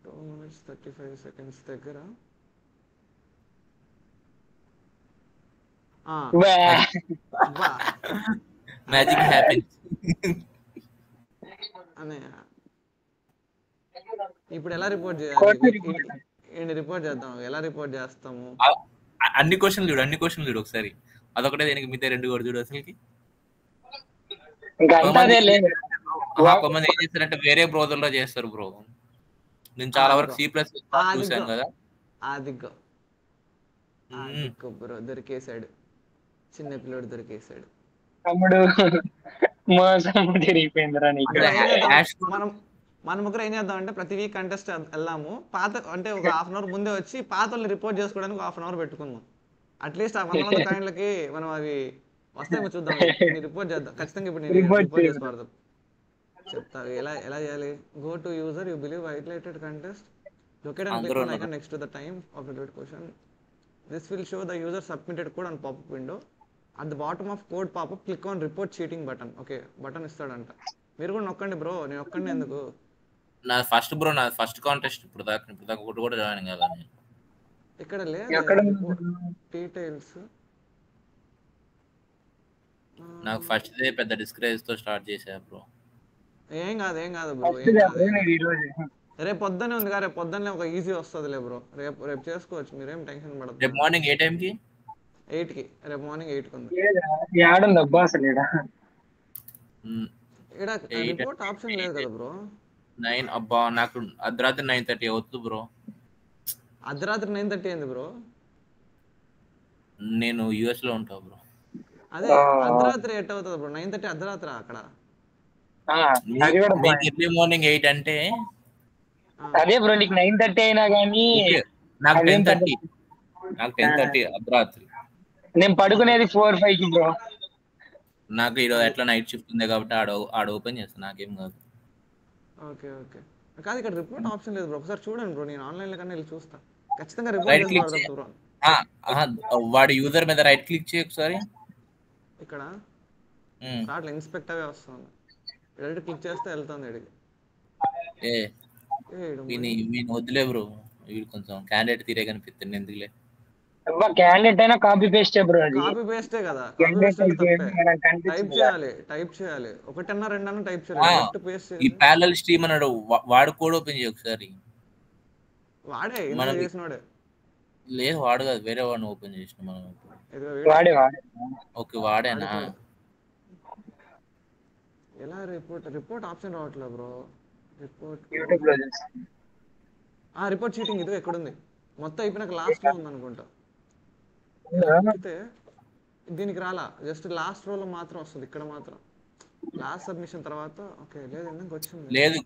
2 minutes 35 seconds దగ్గర ఆ, బా. అబ్బా మ్యాజిక్ హ్యాపెన్స్. అనే ఇప్పుడు ఎలా రిపోర్ట్ చేయాలి? Court report. ఏంటి రిపోర్ట్ చేద్దాం? ఎలా రిపోర్ట్ చేస్తాము? అన్ని క్వశ్చన్లు చూడు ఒకసారి. అదొకటే దేనికి మిగతా 2 కూడా చూడు అసలుకి. ఇంకా అంతా అదే లేదు. కొంతమంది ఏం చేస్తారంటే వేరే బ్రౌజర్ లో చేస్తారు బ్రో. నేను చాలా వరకు C++ చూసాను కదా. ఆదిగో బ్రో దొరికేశాడు, చిన్న పిల్లోడు దొరికేశాడు. తమ్ముడు మోసం జరిగిపోయిందిరా నీకు. మన ముగ్గురు ఏం చేద్దాం అంటే ప్రతి వీక్ కంటెస్ట్ వెళ్దాము. పాత అంటే ఒక హాఫ్ అన్ అవర్ ముందే వచ్చి పాత వాళ్ళని రిపోర్ట్ చేసుకోవడానికి హాఫ్ అన్ అవర్ పెట్టుకుందాం. అట్లీస్ట్ ఆ 100 కాయిన్లకి మనం అవి వస్తాయేమో చూద్దాం. రిపోర్ట్ చేద్దాం ఖచ్చితంగా. ఇప్పుడు నేను రిపోర్ట్ చేసుకోవద్దాం. చెప్తా ఎలా చేయాలి. Go to user you believe highlighted contest locate and click on icon next to the time of related question. This will show the user submitted code on popup window. At the bottom of code popup click on report cheating button. Okay, button ఇస్తాడంట. మీరు కూడా నొక్కండి bro. నేను ఒక్కడిని ఎందుకు? నా first contest ఇప్పుడు దాకా ఒకటి కూడా జాయిన్ కాదా నేను. ఇక్కడ లేదు డీటెయిల్స్. నాకు ఫస్ట్ డే పెద్ద డిస్కరేజ్ తో స్టార్ట్ చేశా బ్రో. ఏం కాదు బ్రో. రేపు పొద్దున్నే ఉంది కదా, రేపు పొద్దున్నే ఒక ఈజీ వస్తుందిలే బ్రో. రేపు చేసుకోవచ్చు, మీరేం టెన్షన్ పడదు. రేపు మార్నింగ్ ఏ టైంకి? 8కి. రేపు మార్నింగ్ 8కి ఉంది. యాడుంది అబ్బా అసలు ఇక్కడ రిపోర్ట్ ఆప్షన్ లేదు కదా బ్రో. 9 అబ్బా నాకు అర్ధరాత్రి 9:30 అవుతుంది బ్రో. అర్ధరాత్రి 9:30 ఏంది బ్రో? నేను US లో ఉంటా బ్రో. అదే అర్ధరాత్రి 8 అవుతుంది బ్రో. 9:30 అర్ధరాత్రి అక్కడ. ఎర్లీ మార్నింగ్ 8 అంటే అదే బ్రో. నీకు 9:30 అయినా కానీ నాకు 10:30 అర్ధరాత్రి. నేను పడుకునేది 4-5కి బ్రో. నాకు ఈరోజు ఎట్లా నైట్ షిఫ్ట్ ఉంది కాబట్టి ఆడ ఓపెన్ చేస్తాను, నాకేం కాదు. ఓకే కాదు, ఇక్కడ రిపోర్ట్ ఆప్షన్ లేదు బ్రో. ఒకసారి చూడండి బ్రో. నేను ఆన్లైన్ లో కన్నా వెళ్ళి చూస్తా. ఖచ్చితంగా రిపోర్ట్ చేస్తాను బ్రో. వాడి యూజర్ మీద రైట్ క్లిక్ చేయి ఒకసారి. ఇక్కడ అట్లా ఇన్స్పెక్ట్ అవే వస్తుంది. డైరెక్ట్ క్లిక్ చేస్తే వెళ్తుంది ఇడికి. వీని వద్దులే బ్రో. వీడు కొంచెం క్యాండిడేట్ తీరే కనిపిస్తుంది, ఎందుకులే. క్యాండిడేట్ అయినా కాపీ పేస్టే బ్రో. కాపీ పేస్టే కదా. టైప్ చేయాలి. 1 అన్నా 2 అన్నా టైప్ చేయాలి. ఈ ప్యారలల్ స్ట్రీమ్ అన్నాడు, వాడు కోడ్ ఓపెన్ చేయి ఒకసారి. వాడే చేసినోడే. లేదు వాడు కాదు, వేరే వాడిని ఓపెన్ చేసిన మనం. వాడే. ఓకే వాడేనా? ఎలా రిపోర్ట్ ఆప్షన్ రావట్లేదు బ్రో. రిపోర్ట్ చీటింగ్ ఇది ఎక్కడుంది? మొత్తం అయిపోయినాక లాస్ట్ లో ఉంది అనుకుంటా. దీనికి రాలా, జస్ట్ లాస్ట్ రోలో మాత్రం వస్తుంది. ఇక్కడ మాత్రం లాస్ట్ సబ్మిషన్ తర్వాత. ఓకే లేదు, ఎందుకు వచ్చింది? లేదు,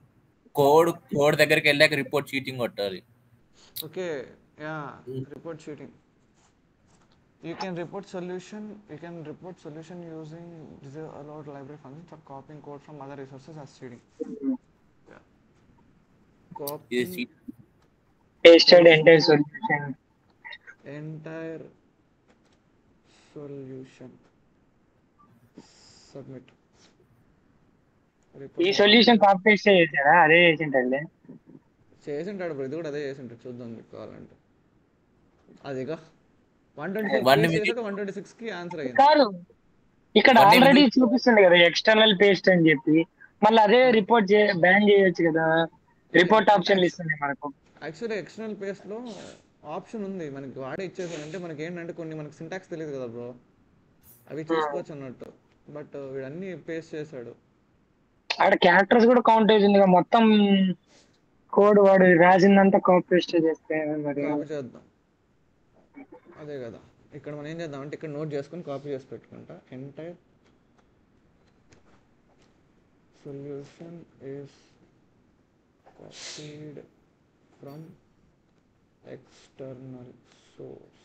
కోడ్ దగ్గరికి వెళ్ళాక రిపోర్ట్ చీటింగ్ కొట్టాలి. Okay yeah, report cheating. You can report solution using allowed library functions for copying code from other resources as cheating. Yeah. Pasted entire solution. Submit. ఈ solution copy paste చేశారా? అదే చేసింటాడులే. చేసింటాడు bro. ఇది కూడా అదే చేసింటాడు. చూద్దాం మీకు కావాలంటే. అదిగా 126 కి ఆన్సర్ అయ్యింది. కాదు, ఇక్కడ ఆల్రెడీ చూపిస్తుంది కదా ఎక్స్టర్నల్ పేస్ట్ అని చెప్పి. మళ్ళీ అదే రిపోర్ట్ బ్యాన్ చేయొచ్చు కదా. రిపోర్ట్ ఆప్షన్ ఇస్తుంది మనకు. యాక్చువల్లీ ఎక్స్టర్నల్ పేస్ట్ లో ఆప్షన్ ఉంది మనకి. వాడే ఇచ్చేసాడు. అంటే మనకి ఏంటంటే మనకి సింటాక్స్ తెలియదు కదా బ్రో, అవి చూసుకోవచ్చు అన్నట్టు. బట్ వీడన్నీ పేస్ట్ చేశాడు. ఆడ క్యారెక్టర్స్ కూడా కౌంట్ అవుతుంది. మొత్తం కోడ్ వాడు రాసిందంతా కాపీ పేస్ట్ చేస్తే మరి చేద్దాం. అదే కదా. ఇక్కడ మనం ఏం చేద్దాం అంటే ఇక్కడ నోట్ చేసుకొని కాపీ చేసి పెట్టుకుంటా. Entire solution is copied from external source.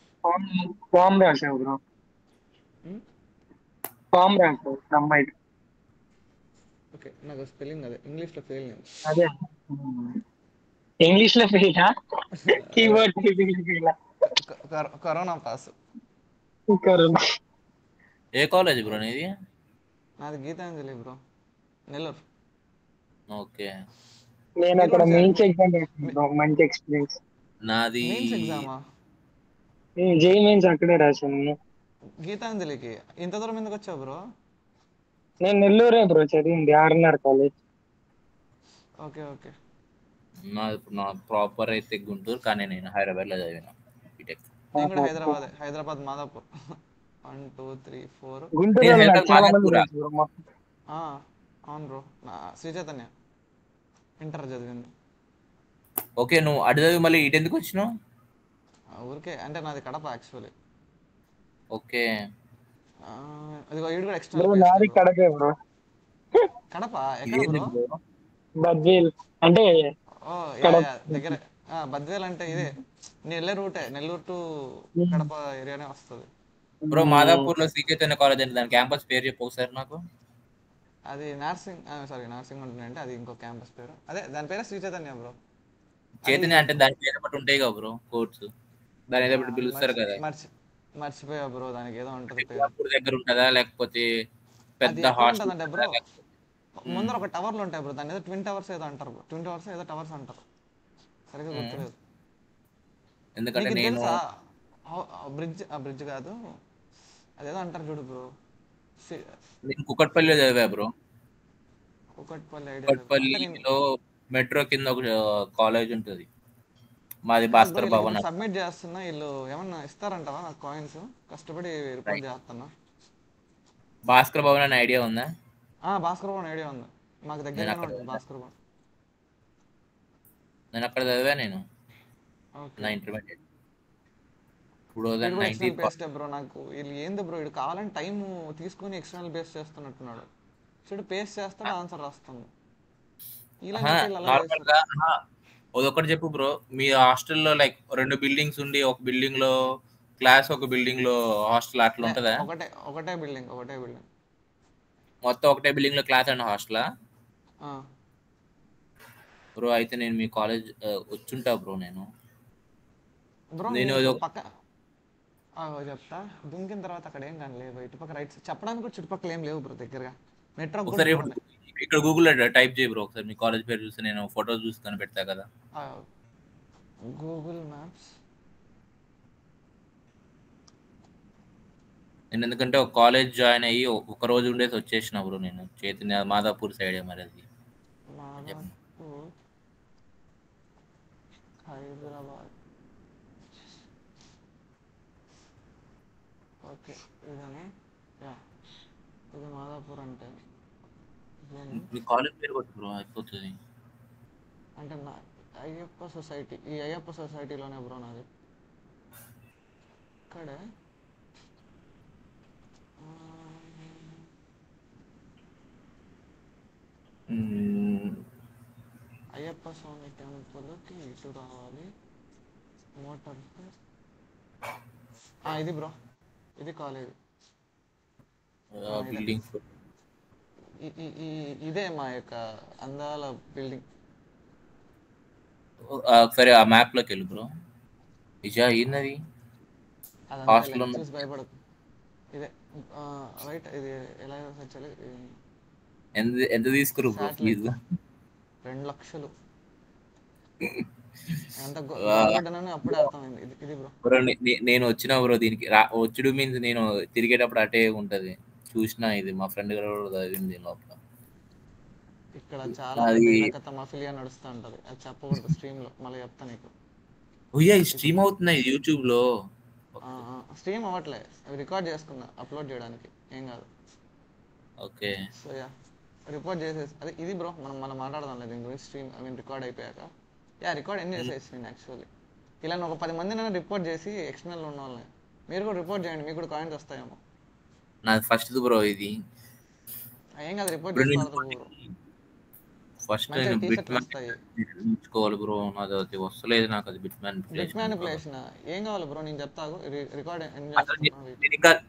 Form రాసావు బ్రో. ఫామ్ రాసావు అమ్మాయి. ఓకే, నాకు స్పెల్లింగ్ అదే ఇంగ్లీష్లో ఫెయిల్ అయింది. అదే ఇంగ్లీష్లో ఫెయిలా? కీవర్డ్ ఫెయిలా? Corona pass. ఏ కాలేజ్ బ్రో నీది? నాది గీతాంజలి బ్రో, నెల్లూరు. ఓకే. నేను అక్కడ మెయిన్స్ ఎగ్జామ్ రాసాను. మంచి ఎక్స్పీరియన్స్. నాది మెయిన్స్ ఎగ్జామా? జేఈ మెయిన్స్ అక్కడే రాసాను. గీతాంజలికి ఇంత దూరం ఎందుకు వచ్చావు బ్రో? నేను నెల్లూరే బ్రో చదివింది, ఆర్ఎన్ఆర్ కాలేజ్. Okay okay. నా ప్రాపర్ అయితే గుంటూరు, కానీ నేను హైదరాబాద్లో చదివిన బీటెక్. నేను కూడా హైదరాబాద్ మాదాపూర్. 1 2 3 4. గుంటూరులో నేను నాకు చాలా మంది మాదాపూరా? తెలుసు బ్రో మొత్తం. అవును బ్రో, నా శ్రీ చైతన్య ఇంటర్ చదివింది. ఓకే, నువ్వు అటు చదివి మళ్ళీ ఇటు ఎందుకు వచ్చినావు? ఊరికే అంటే నాది కడప యాక్చువల్లీ. ఓకే. అదిగో ఈడు కూడా బ్రో ఎక్స్టర్నల్ నాది కడపే బ్రో. కడప ఎక్కడ ఇదేంది బ్రో? బ్రో? బద్వేల్ అంటే ఓ కడప. దగ్గర. బద్వేల్ అంటే ఇదే, నేను వెళ్ళే రూటే, నెల్లూరు టు కడప ఏరియానే వస్తుంది. బ్రో మాదాపూర్లో శ్రీ చైతన్య కాలేజ్ అంటే దాని క్యాంపస్ పేరు చెప్పు ఒకసారి నాకు. అది నర్సింగ్ ఉంటుందంటే అది ఇంకో క్యాంపస్ పేరు, అదే దాని పేరే శ్రీ చైతన్య బ్రో. చైతన్య అంటే దాని పేరు బట్టి ఉంటాయి కదా బ్రో కోర్సు, దాని ఏదో ఒకటి పిలుస్తారు కదా. మర్చిపోయా బ్రో, దానికి ఏదో ఉంటుంది పేరు. అప్పుడు దగ్గర ఉంటుందా లేకపోతే అది పెద్ద ఎక్కడ హాస్టల్ ఉంటుందంటే బ్రో, ముందర ఒక టవర్లు ఉంటాయి బ్రో, దాని ఏదో ట్విన్ టవర్స్ ఏదో అంటారు బ్రో, ట్విన్ టవర్స్ ఏదో టవర్స్ అంటారు, సరిగ్గా గుర్తులేదు. ఎందుకంటే నీకు నేను తెలుసా బ్రిడ్జ్ కాదు, అదేదో అంటారు చూడు బ్రో. కుకట్పల్లిలో చదివా బ్రో. కుకట్పల్లి ఐడియా. కుకట్పల్లిలో మెట్రో కింద ఒక కాలేజ్ ఉంటుంది, మాది భాస్కర్ భవన్. సబ్మిట్ చేస్తున్నా, వీళ్ళు ఏమన్నా ఇస్తారంటావా నాకు కాయిన్స్? కష్టపడి రిపోర్ట్ చేస్తున్నా. భాస్కర్ భవన్ అనే ఐడియా ఉందా? భాస్కర్ భవన్ ఐడియా ఉంది, మాకు దగ్గరగానే ఉంటుంది భాస్కర్ భవన్. నేను అక్కడ చదివా నేను ఓకే. నా ఇంటర్మీడియట్ 2019. బేస్డ్ బ్రో, నాకు వీళ్ళు ఏంది బ్రో, ఇడు కావాలని టైం తీసుకొని ఎక్స్టర్నల్ బేస్ చేస్తున్నట్టున్నాడు. సో పేస్ట్ చేస్తాడు, ఆన్సర్ రాస్తుంది. ఇలా నార్మల్ గా అదొకటి చెప్పు బ్రో, మీ హాస్టల్లో లైక్ 2 బిల్డింగ్స్ ఉండి ఒక బిల్డింగ్ లో క్లాస్, ఒక బిల్డింగ్ లో హాస్టల్ అట్లా ఉంటుందా? ఒకటే బిల్డింగ్. మొత్తం ఒకటే బిల్డింగ్ లో క్లాస్ అండ్ హాస్టలా బ్రో? అయితే నేను మీ కాలేజ్ వచ్చుంటా బ్రో. నేను పక్క చెప్తా, దుంకిన తర్వాత అక్కడ ఏం కానీ లేవు, ఇటుపక్క రైట్ చెప్పడానికి కూడా చుట్టుపక్కల ఏం లేవు బ్రో దగ్గరగా. మెట్రో ఒకసారి ఇక్కడ గూగుల్ టైప్ చేయి బ్రో, ఒకసారి మీ కాలేజ్ పేరు చూసి నేను ఫోటో చూసి కనిపెడతా కదా. Google maps. నేను ఎందుకంటే ఒక కాలేజ్ జాయిన్ అయ్యి ఒక రోజు ఉండేసి వచ్చేసిన బ్రో నేను. చైతన్య మాదాపూర్ సైడ్ మరి అది హైదరాబాద్. ఓకే, ఇదని ఇది మాదాపూర్ అంటే మీ కాలేజ్ పేరు కొట్టు బ్రో, అయిపోతుంది. అంటే నా అయ్యప్ప సొసైటీ, ఈ అయ్యప్ప సొసైటీలోనే బ్రో నాది. ఇక్కడే అయ్యప్ప స్వామి టెంపుల్కి ఇటు రావాలి, మోటార్స్. ఇది బ్రో, ఇది కాలేజ్ బిల్డింగ్స్. ఇదే మా యొక్క అందాల బిల్డింగ్. సరే ఆ మ్యాప్ లోకి వెళ్ళు బ్రో. ఇజా ఏంది హాస్టల్ చూసి భయపడదు. ఇదే రైట్, ఇది ఎలా సెర్చ్ చేయాలి? ఎంత తీసుకురు బ్రో ఫీజు? 2 లక్షలు. ఎంత గొప్పడనని అప్పుడే అర్థమైంది. ఇది బ్రో నేను వచ్చిన బ్రో దీనికి వచ్చుడు మీన్స్ నేను తిరిగేటప్పుడు అటే ఉంటది చూసిన. ఇది మా ఫ్రెండ్ గారు చదివింది లోపల. ఇక్కడ చాలా కథ మఫిలియా నడుస్తూ ఉంటది, అది చెప్పకూడదు స్ట్రీమ్ లో, మళ్ళీ చెప్తా నీకు. స్ట్రీమ్ అవుతున్నాయి యూట్యూబ్ లో. స్ట్రీమ్ అవ్వట్లే, అవి రికార్డ్ చేసుకున్నా అప్లోడ్ చేయడానికి, ఏం కాదు. ఓకే, సో రిపోర్ట్ చేసేసి అదే ఇది బ్రో, మనం మాట్లాడదాం లేదు దీని గురించి. స్ట్రీమ్ రికార్డ్ అయిపోయాక రికార్డ్ ఎన్ని చేసేసి నేను యాక్చువల్లీ ఇలా ఒక 10 మందిని రిపోర్ట్ చేసి ఎక్స్టర్నల్ ఉన్న వాళ్ళని మీరు కూడా రిపోర్ట్ చేయండి, మీకు కూడా కాయిన్స్ వస్తాయేమో. నాది ఫస్ట్ బ్రో ఇది. ఏం కాదు, రిపోర్ట్ చేసుకోవాలి. ఫస్ట్ నేను బిట్ మ్యానిపులేషన్ బ్రో, నాది వస్తలేదు నాకు. అది బిట్ మ్యానిపులేషన్ ఏం కావాలి బ్రో, నేను చెప్తాను. రికార్డ్